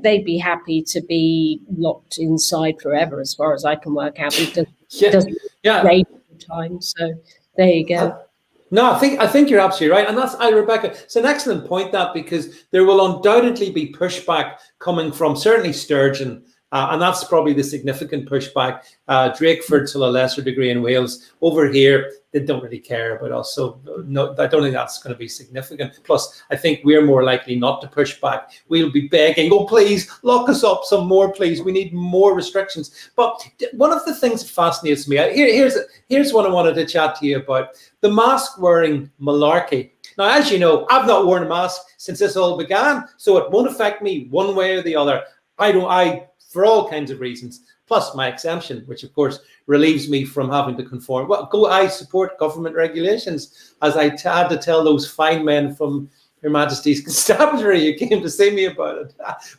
they'd be happy to be locked inside forever, as far as I can work out. It doesn't rain all the time, so there you go. No, I think you're absolutely right, and that's Rebecca. It's an excellent point because there will undoubtedly be pushback coming from certainly Sturgeon, and that's probably the significant pushback. Drakeford to a lesser degree in Wales. Over here, they don't really care about us, so no, I don't think that's going to be significant. Plus, I think we're more likely not to push back. We'll be begging, oh, please, lock us up some more, please. We need more restrictions. But one of the things that fascinates me, here's what I wanted to chat to you about, the mask-wearing malarkey. Now, as you know, I've not worn a mask since this all began, so it won't affect me one way or the other. For all kinds of reasons, plus my exemption, which of course relieves me from having to conform. I support government regulations, as I had to tell those fine men from Her Majesty's Constabulary who came to see me about it.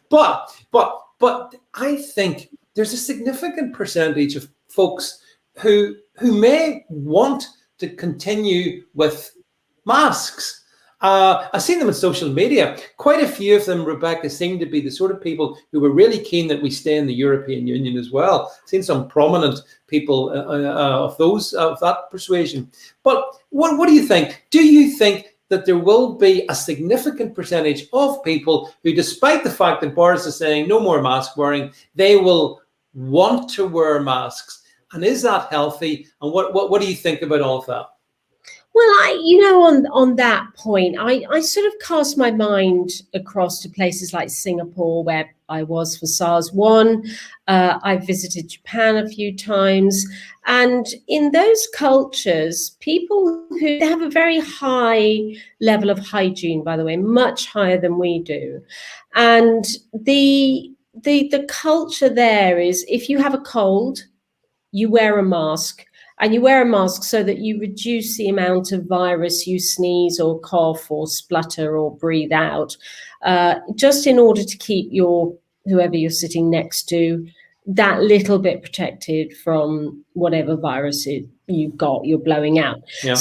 But I think there's a significant percentage of folks who may want to continue with masks. I've seen them on social media. Quite a few of them, Rebecca, seem to be the sort of people who were really keen that we stay in the European Union as well. I've seen some prominent people of that persuasion. But what do you think? Do you think that there will be a significant percentage of people who, despite the fact that Boris is saying no more mask wearing, they will want to wear masks? And is that healthy? And what do you think about all of that? Well, on that point, I sort of cast my mind across to places like Singapore, where I was for SARS-1. I visited Japan a few times. And in those cultures, people who they have a very high level of hygiene, by the way, much higher than we do. And the culture there is, if you have a cold, you wear a mask. And you wear a mask so that you reduce the amount of virus you sneeze or cough or splutter or breathe out, just in order to keep whoever you're sitting next to that little bit protected from whatever virus you're blowing out. Yeah.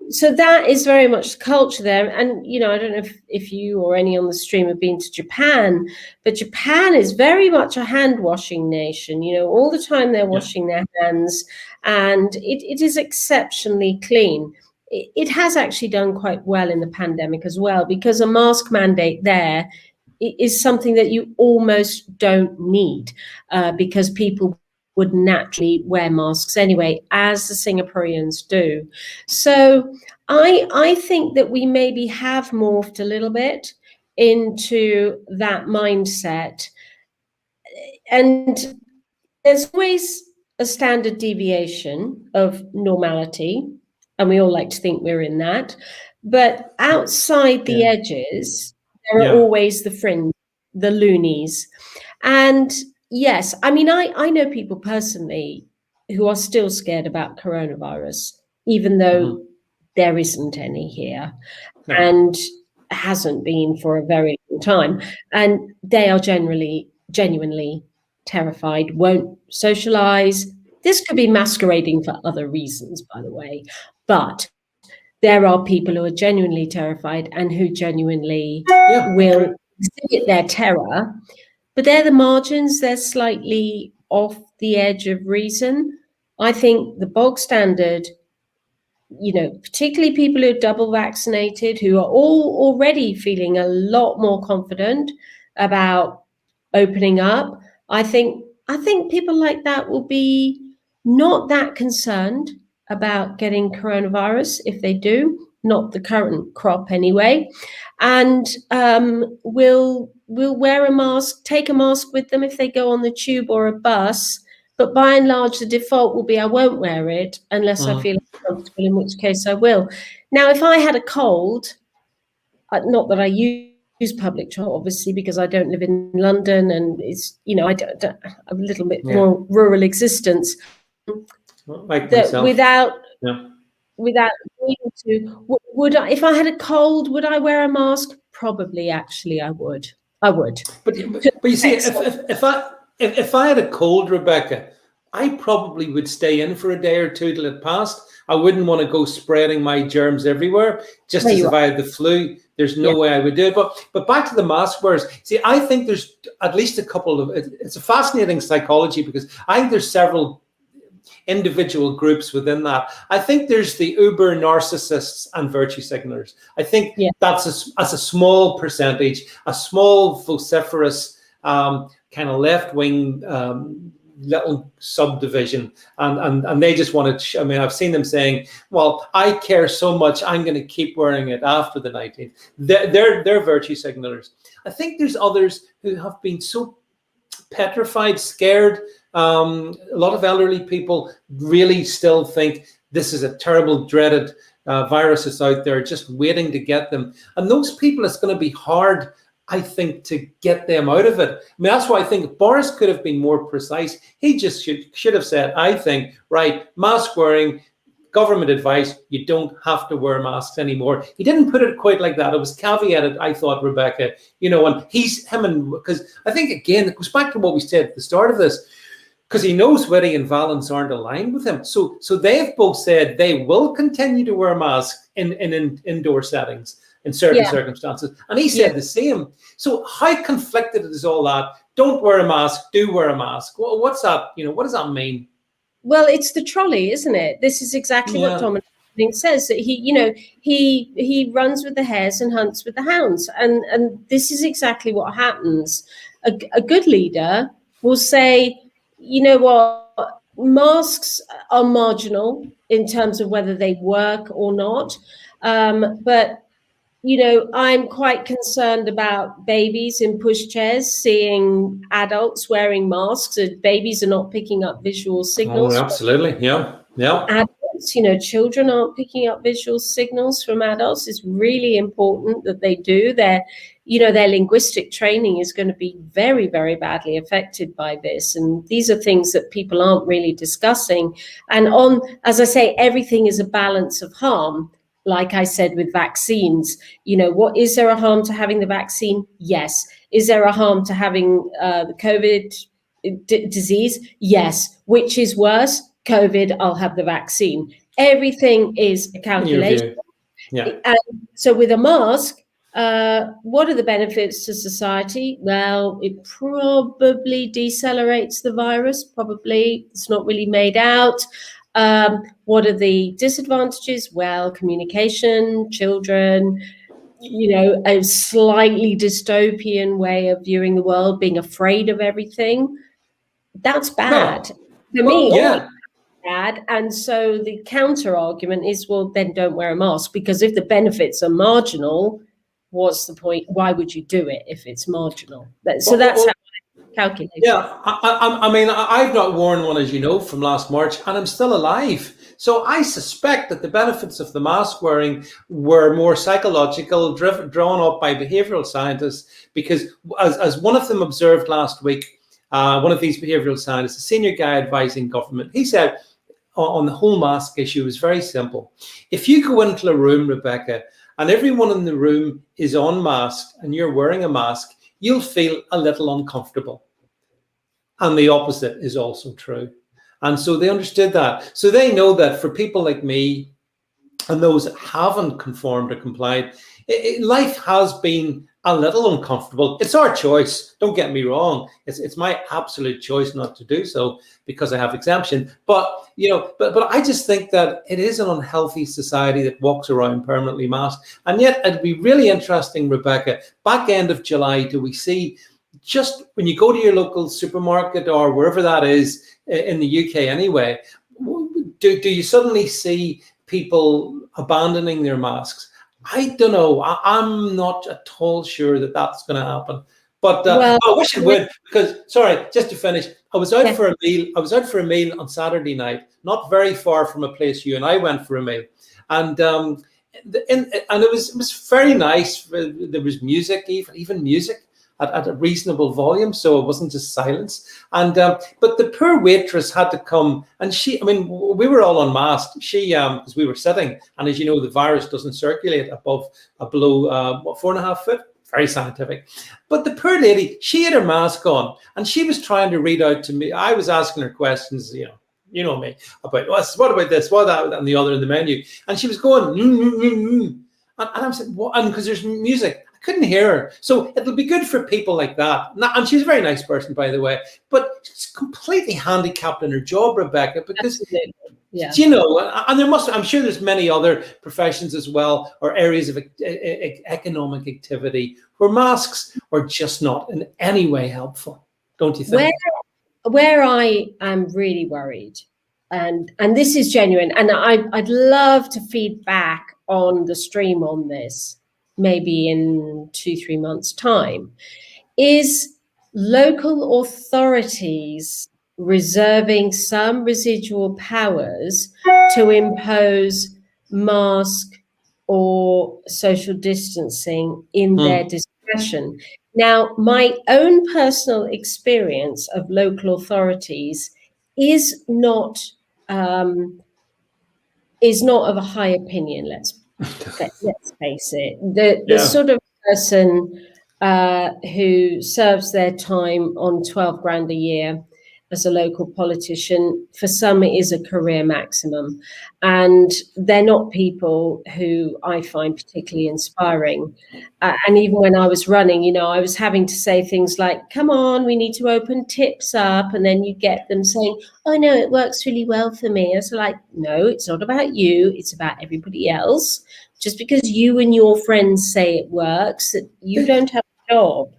So that is very much the culture there. And, I don't know if you or any on the stream have been to Japan, but Japan is very much a hand washing nation. All the time they're washing their hands, and it is exceptionally clean. It has actually done quite well in the pandemic as well, because a mask mandate there is something that you almost don't need, because people would naturally wear masks anyway, as the Singaporeans do. So I think that we maybe have morphed a little bit into that mindset. And there's always a standard deviation of normality, and we all like to think we're in that. But outside the edges, there are always the fringe, the loonies. And yes, I mean, I know people personally who are still scared about coronavirus, even though there isn't any here, and hasn't been for a very long time. And they are genuinely terrified, won't socialize. This could be masquerading for other reasons, by the way, but there are people who are genuinely terrified and who genuinely will exhibit their terror. But they're the margins. They're slightly off the edge of reason. I think the bog standard, particularly people who are double vaccinated, who are all already feeling a lot more confident about opening up, I think people like that will be not that concerned about getting coronavirus if they do, not the current crop anyway, and will wear a mask, take a mask with them if they go on the tube or a bus. But by and large, the default will be I won't wear it unless I feel comfortable, in which case I will. Now, if I had a cold, not that I use public transport, obviously, because I don't live in London, and it's, I don't a little bit more rural existence. Like myself. Without needing to, would I, if I had a cold, would I wear a mask? Probably, actually, I would. But you see, if I had a cold, Rebecca, I probably would stay in for a day or two till it passed. I wouldn't want to go spreading my germs everywhere, just as if I had the flu. There's no way I would do it. But back to the mask wearers. See, I think there's at least a couple of, it's a fascinating psychology, because I think there's several individual groups within that. I think there's the uber narcissists and virtue signalers. I think that's a small percentage, a small vociferous kind of left-wing little subdivision, and they just want to. I mean, I've seen them saying, "Well, I care so much, I'm going to keep wearing it after the 19th." They're virtue signalers. I think there's others who have been so petrified, scared. A lot of elderly people really still think this is a terrible, dreaded virus that's out there, just waiting to get them. And those people, it's going to be hard, I think, to get them out of it. I mean, that's why I think Boris could have been more precise. He just should have said, I think, right, mask wearing, government advice, you don't have to wear masks anymore. He didn't put it quite like that. It was caveated, I thought, Rebecca, and because I think, again, it goes back to what we said at the start of this, because he knows Whitty and Valens aren't aligned with him. So they've both said they will continue to wear masks in indoor settings in certain circumstances. And he said the same. So how conflicted is all that? Don't wear a mask, do wear a mask. What's that? What does that mean? Well, it's the trolley, isn't it? This is exactly what Dominic says, that he runs with the hares and hunts with the hounds. And this is exactly what happens. A good leader will say, you know what, masks are marginal in terms of whether they work or not. But I'm quite concerned about babies in pushchairs seeing adults wearing masks. Babies are not picking up visual signals. Oh, absolutely. Yeah. Adults, children aren't picking up visual signals from adults. It's really important that they do. Their linguistic training is going to be very, very badly affected by this. And these are things that people aren't really discussing. And as I say, everything is a balance of harm. Like I said, with vaccines, what is there a harm to having the vaccine? Yes. Is there a harm to having the COVID disease? Yes. Which is worse? COVID, I'll have the vaccine. Everything is a calculation. Yeah. And so with a mask, what are the benefits to society? Well, it probably decelerates the virus. Probably it's not really made out. What are the disadvantages? Well, communication, children, a slightly dystopian way of viewing the world, being afraid of everything. That's bad. For me, yeah. Bad. And so the counter argument is, well, then don't wear a mask, because if the benefits are marginal, what's the point? Why would you do it if it's marginal? So that's how I calculate. Yeah, I mean, I've not worn one, as you know, from last March, and I'm still alive. So I suspect that the benefits of the mask wearing were more psychological, drawn up by behavioral scientists, because as one of them observed last week, one of these behavioral scientists, a senior guy advising government, he said on the whole mask issue is very simple. If you go into a room, Rebecca, and everyone in the room is unmasked and you're wearing a mask, you'll feel a little uncomfortable. And the opposite is also true. And so they understood that. So they know that for people like me and those that haven't conformed or complied, life has been a little uncomfortable. It's our choice. Don't get me wrong. It's my absolute choice not to do so because I have exemption. But but I just think that it is an unhealthy society that walks around permanently masked. And yet it'd be really interesting, Rebecca, back end of July, do we see, just when you go to your local supermarket or wherever that is in the UK anyway, do you suddenly see people abandoning their masks? I don't know. I'm not at all sure that that's going to happen. But I wish it would, because, sorry, just to finish, I was out for a meal. I was out for a meal on Saturday night, not very far from a place you and I went for a meal. And it was very nice. There was music, even music at a reasonable volume, so it wasn't just silence. And but the poor waitress had to come, and we were all unmasked. She because we were sitting, and as you know, the virus doesn't circulate below 4.5 feet. Very scientific. But the poor lady, she had her mask on, and she was trying to read out to me. I was asking her questions, you know me, about what about this, what that, and the other in the menu, and she was going, and I'm saying, what? And because there's music. Couldn't hear her. So it'll be good for people like that. And she's a very nice person, by the way, but she's completely handicapped in her job, Rebecca, because, and I'm sure there's many other professions as well, or areas of economic activity where masks are just not in any way helpful. Don't you think? Where I am really worried, and this is genuine, and I'd love to feed back on the stream on this, maybe in 2-3 months' time, is local authorities reserving some residual powers to impose mask or social distancing in their discretion. Now, my own personal experience of local authorities is not of a high opinion, let's face it. The sort of person who serves their time on 12 grand a year as a local politician, for some it is a career maximum, and they're not people who I find particularly inspiring. And even when I was running, I was having to say things like, come on, we need to open tips up, and then you get them saying, oh no, it works really well for me. I was like, no, it's not about you, it's about everybody else. Just because you and your friends say it works, that you don't have a job.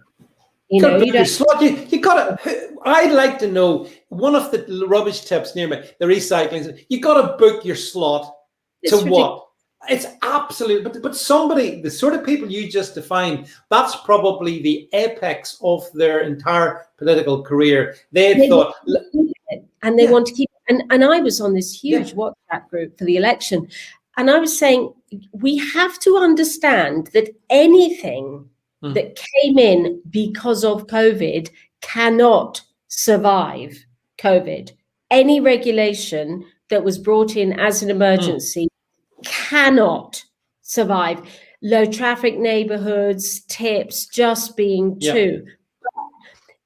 You Got know, to you book your don't. slot. You got to. I'd like to know one of the rubbish tips near me. The recycling. You got to book your slot. It's To ridiculous. what? It's absolute. But somebody, the sort of people you just defined, that's probably the apex of their entire political career. They thought, And they want to keep. And I was on this huge WhatsApp group for the election, and I was saying we have to understand that anything that came in because of COVID cannot survive COVID. Any regulation that was brought in as an emergency cannot survive. Low traffic neighborhoods, tips just being two.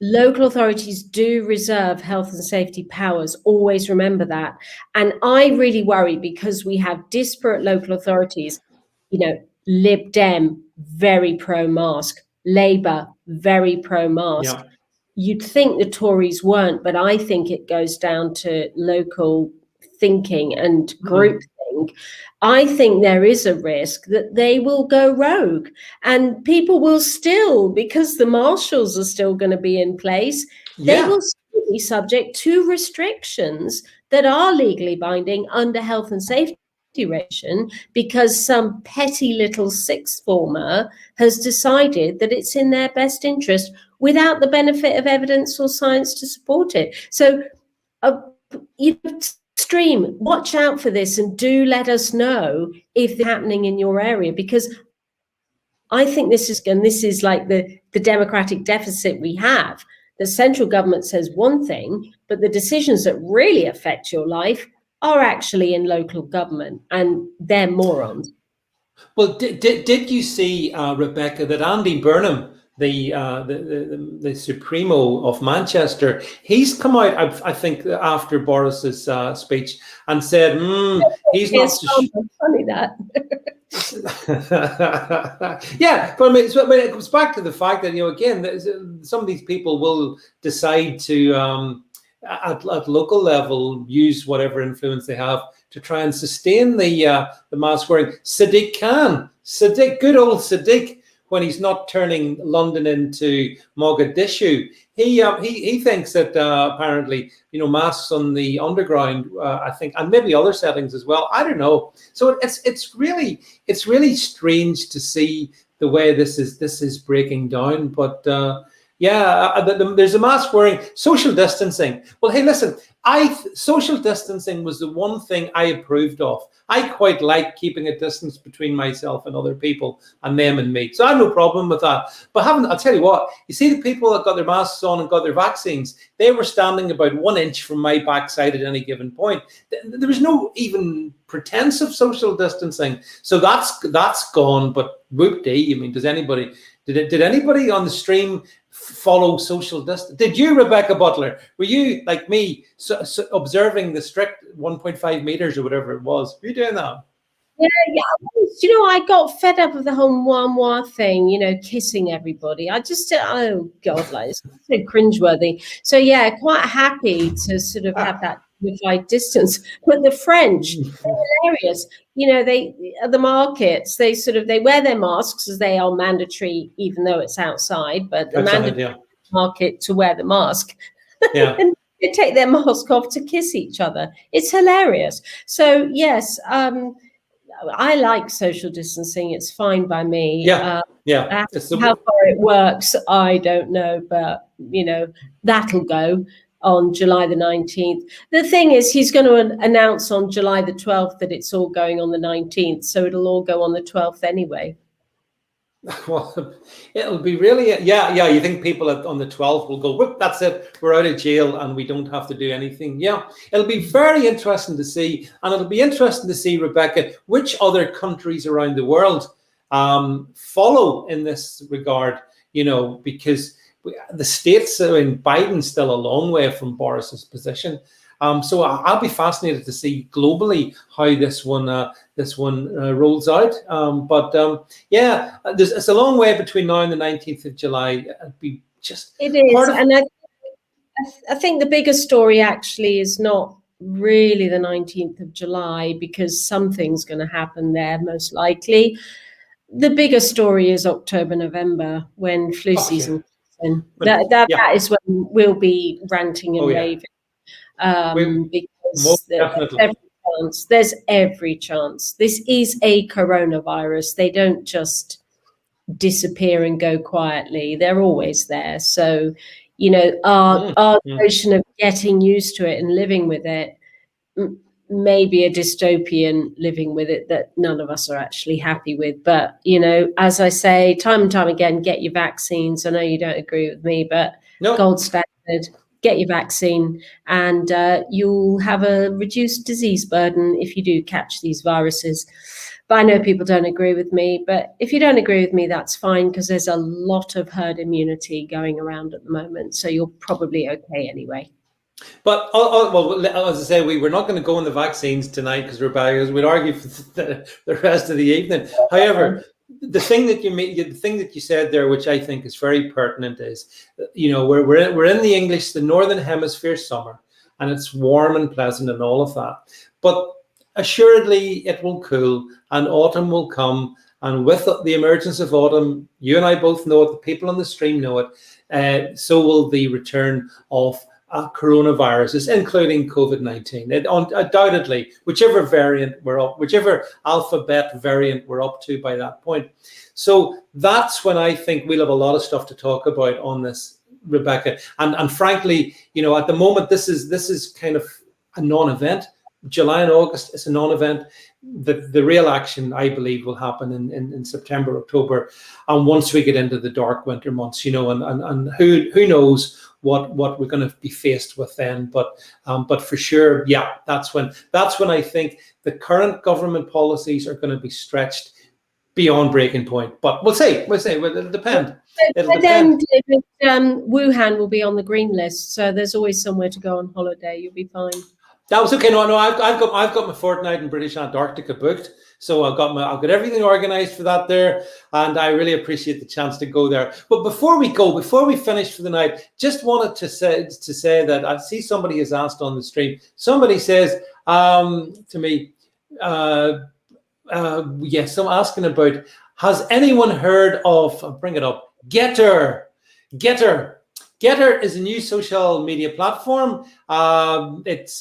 Local authorities do reserve health and safety powers. Always remember that. And I really worry because we have disparate local authorities, Lib Dem, very pro-mask, Labour, very pro-mask. Yeah. You'd think the Tories weren't, but I think it goes down to local thinking and groupthink. I think there is a risk that they will go rogue and people will still, because the marshals are still going to be in place, they will still be subject to restrictions that are legally binding under health and safety regulation because some petty little sixth former has decided that it's in their best interest without the benefit of evidence or science to support it. So, Stream, watch out for this and do let us know if it's happening in your area, because I think this is like the democratic deficit we have. The central government says one thing, but the decisions that really affect your life are actually in local government, and they're morons. Well, did you see, Rebecca, that Andy Burnham, the Supremo of Manchester, he's come out, I think, after Boris's speech and said, he's not. Funny that. Yeah, but I mean, it comes back to the fact that, again, some of these people will decide to, at local level, use whatever influence they have to try and sustain the mask wearing. Sadiq, good old Sadiq, when he's not turning London into Mogadishu, he thinks that apparently masks on the underground, I think, and maybe other settings as well. I don't know. So it's really strange to see the way this is breaking down. But there's a mask wearing, social distancing. Well, hey, listen, social distancing was the one thing I approved of. I quite like keeping a distance between myself and other people and them and me. So I have no problem with that. But I'll tell you what, you see the people that got their masks on and got their vaccines, they were standing about 1 inch from my backside at any given point. There was no even pretense of social distancing. So that's gone, but whoop-dee. I mean, did anybody on the stream follow social distance? Did you, Rebecca Butler? Were you, like me, observing the strict 1.5 meters or whatever it was? Were you doing that? Yeah. I got fed up with the whole moi thing, kissing everybody. I just, oh God, it's so cringeworthy. So yeah, quite happy to sort of have that dignified distance. But the French, they're hilarious. They at the markets, they wear their masks as they are mandatory, even though it's outside, but the mandatory market to wear the mask. Yeah. And they take their mask off to kiss each other. It's hilarious. So yes, I like social distancing. It's fine by me. Yeah. How far it works, I don't know, but that'll go on July the 19th. The thing is, he's going to announce on July the 12th that it's all going on the 19th, so it'll all go on the 12th anyway. Well, it'll be really, you think people on the 12th will go, whoop, that's it, we're out of jail and we don't have to do anything. Yeah, it'll be very interesting to see, and it'll be interesting to see, Rebecca, which other countries around the world follow in this regard, because the States, Biden's still a long way from Boris's position. So I'll be fascinated to see globally how this one rolls out. It's a long way between now and the 19th of July. It is, and I think the bigger story actually is not really the 19th of July, because something's going to happen there most likely. The bigger story is October, November, when flu season And But that yeah, is when we'll be ranting and oh yeah, raving, most because definitely. there's every chance. This is a coronavirus. They don't just disappear and go quietly. They're always there. So, Mm, our mm. notion of getting used to it and living with it may be a dystopian living with it that none of us are actually happy with. But, as I say time and time again, get your vaccines. I know you don't agree with me, but No, gold standard, get your vaccine, and you'll have a reduced disease burden if you do catch these viruses. But I know people don't agree with me. But if you don't agree with me, that's fine, because there's a lot of herd immunity going around at the moment. So you're probably okay anyway. but well, as I say, we're not going to go on the vaccines tonight because we'd argue for the rest of the evening. However, the thing that you said there, which I think is very pertinent, is we're in the Northern Hemisphere summer, and it's warm and pleasant and all of that. But assuredly, it will cool, and autumn will come. And with the emergence of autumn, you and I both know it. The people on the stream know it. So will the return of coronaviruses, including COVID-19. Undoubtedly, whichever alphabet variant we're up to by that point. So that's when I think we'll have a lot of stuff to talk about on this, Rebecca. And frankly, at the moment, this is kind of a non-event. July and August is a non-event. The real action, I believe, will happen in September, October, and once we get into the dark winter months, and who knows what we're going to be faced with then. But for sure, yeah, that's when I think the current government policies are going to be stretched beyond breaking point. But we'll see. Well, it'll depend. But then, David, Wuhan will be on the green list, so there's always somewhere to go on holiday. You'll be fine. That was okay. No, I've got my fortnight in British Antarctica booked, so I've got everything organised for that there, and I really appreciate the chance to go there. But before we finish for the night, just wanted to say that I see somebody has asked on the stream. Somebody says to me, yes, I'm asking about, has anyone heard of? I'll bring it up. Gettr. Gettr is a new social media platform. It's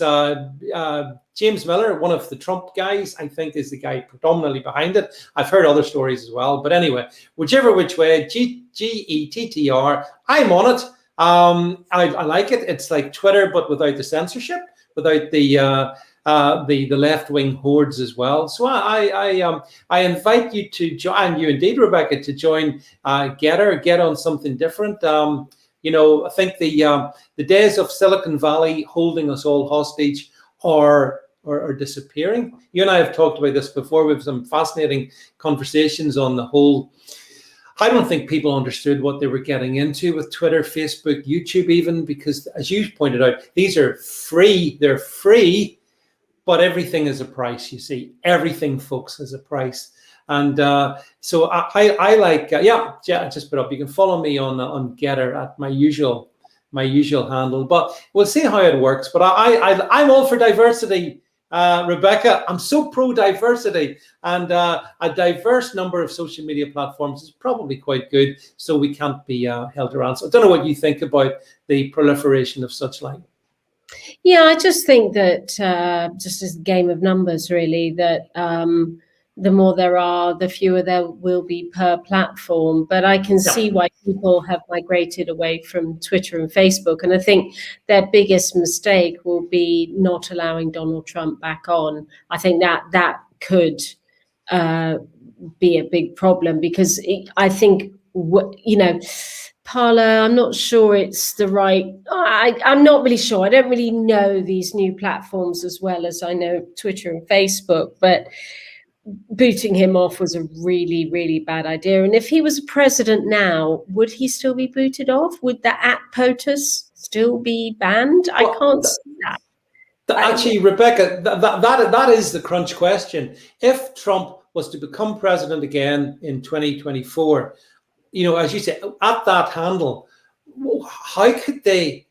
James Miller, one of the Trump guys, I think, is the guy predominantly behind it. I've heard other stories as well. But anyway, whichever which way, Gettr, I'm on it. I like it. It's like Twitter, but without the censorship, without the left-wing hordes as well. So I invite you to join, you indeed, Rebecca, to join Gettr, get on something different. I think the days of Silicon Valley holding us all hostage are disappearing. You and I have talked about this before. We have some fascinating conversations on the whole. I don't think people understood what they were getting into with Twitter, Facebook, YouTube even, because as you pointed out, these are free. They're free, but everything is a price, you see. Everything, folks, is a price. And so I like, just put up. You can follow me on Gettr at my usual handle. But we'll see how it works. But I'm all for diversity, Rebecca. I'm so pro diversity, and a diverse number of social media platforms is probably quite good. So we can't be held to ransom. I don't know what you think about the proliferation of such like. Yeah, I just think that just as a game of numbers, really, that the more there are, the fewer there will be per platform. But I can see why people have migrated away from Twitter and Facebook. And I think their biggest mistake will be not allowing Donald Trump back on. I think that could be a big problem, because I think, Parler, I'm not sure it's the right. I'm not really sure. I don't really know these new platforms as well as I know Twitter and Facebook, but booting him off was a really, really bad idea. And if he was president now, would he still be booted off? Would the @POTUS still be banned? Well, I can't see that. Actually, Rebecca, that is the crunch question. If Trump was to become president again in 2024, as you say, at that handle, how could they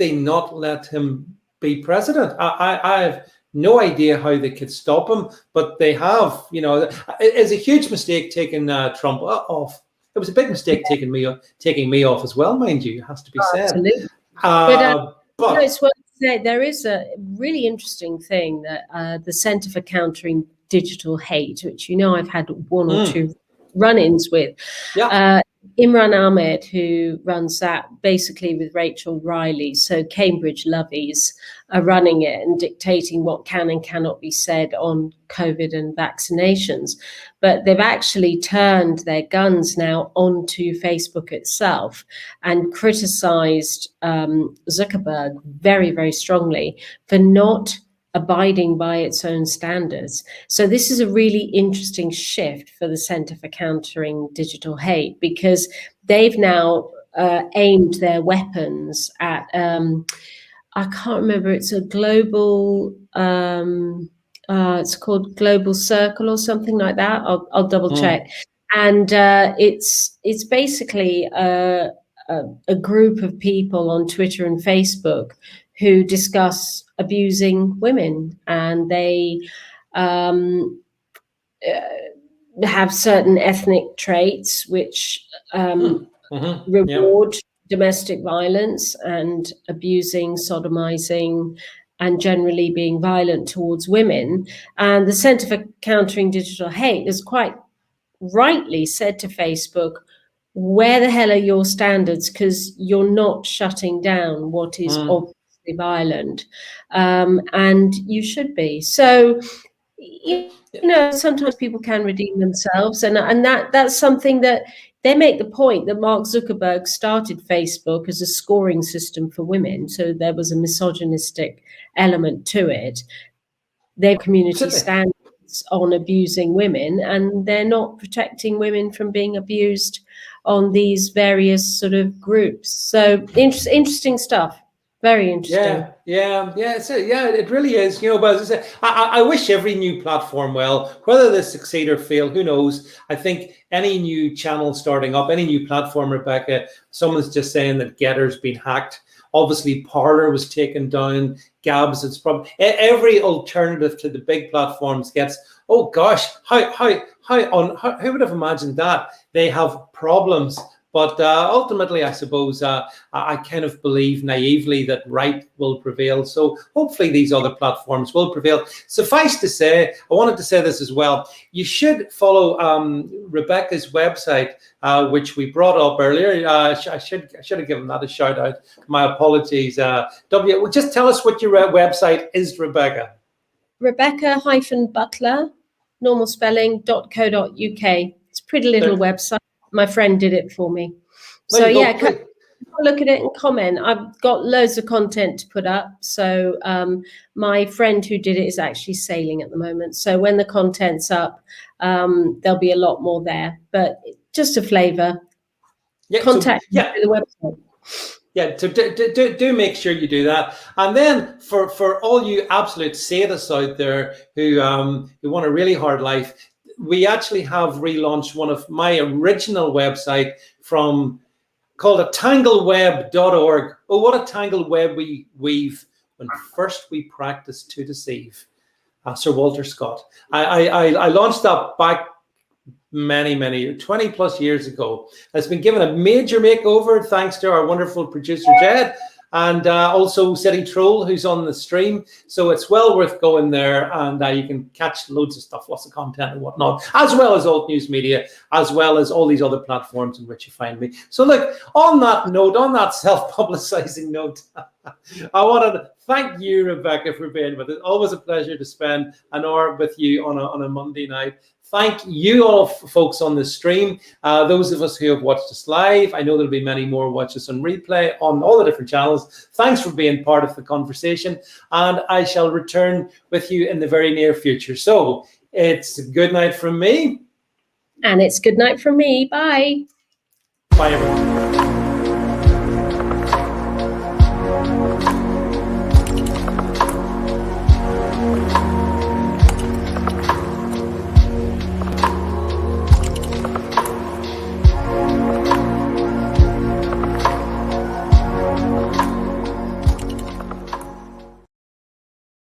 not let him be president? I have no idea how they could stop him, but they have. It's a huge mistake taking Trump off. It was a big mistake taking me off as well, mind you. It has to be said. Absolutely. But it's worth saying there is a really interesting thing that the Centre for Countering Digital Hate, which I've had one or two run-ins with. Yeah. Imran Ahmed, who runs that basically with Rachel Riley, so Cambridge lovies, are running it and dictating what can and cannot be said on COVID and vaccinations. But they've actually turned their guns now onto Facebook itself and criticized Zuckerberg very, very strongly for not abiding by its own standards. So this is a really interesting shift for the Centre for Countering Digital Hate, because they've now aimed their weapons at, I can't remember, it's a global, it's called Global Circle or something like that. I'll double check. And it's basically a group of people on Twitter and Facebook who discuss abusing women, and they have certain ethnic traits which reward domestic violence and abusing, sodomizing, and generally being violent towards women. And the Centre for Countering Digital Hate has quite rightly said to Facebook, where the hell are your standards? Because you're not shutting down what is obviously violent, and you should be. So, sometimes people can redeem themselves, and that's something that they make the point that Mark Zuckerberg started Facebook as a scoring system for women, so there was a misogynistic element to it. Their community standards on abusing women, and they're not protecting women from being abused on these various sort of groups. So interesting stuff. Very interesting. Yeah. It really is. But as I say, I wish every new platform well. Whether they succeed or fail, who knows? I think any new channel starting up, any new platform, Rebecca, someone's just saying that Gettr's been hacked. Obviously, Parler was taken down. Gabs, it's probably every alternative to the big platforms gets. Oh gosh, how who would have imagined that? They have problems. But ultimately, I suppose I kind of believe naively that right will prevail. So hopefully these other platforms will prevail. Suffice to say, I wanted to say this as well. You should follow Rebecca's website, which we brought up earlier. I should have given that a shout out. My apologies. Well, just tell us what your website is, Rebecca. Rebecca-Butler, normal spelling.co.uk. It's a pretty little website. My friend did it for me. So come look at it and comment. I've got loads of content to put up. So my friend who did it is actually sailing at the moment. So when the content's up, there'll be a lot more there. But just a flavour. Contact me through the website. Yeah, so do make sure you do that. And then for all you absolute sadists out there who want a really hard life, we actually have relaunched one of my original website called a tangleweb.org. Oh, what a tangled web we weave when first we practice to deceive. Sir Walter Scott. I launched that back many 20 plus years ago. It's been given a major makeover thanks to our wonderful producer Jed, and also City Troll, who's on the stream. So it's well worth going there, and you can catch loads of stuff, lots of content and whatnot, as well as Alt News Media, as well as all these other platforms in which you find me. So look, on that note, on that self-publicizing note, I want to thank you, Rebecca, for being with us. Always a pleasure to spend an hour with you on a Monday night. Thank you all folks on the stream. Those of us who have watched us live, I know there'll be many more watch us on replay on all the different channels. Thanks for being part of the conversation, and I shall return with you in the very near future. So it's good night from me. And it's good night from me. Bye. Bye, everyone.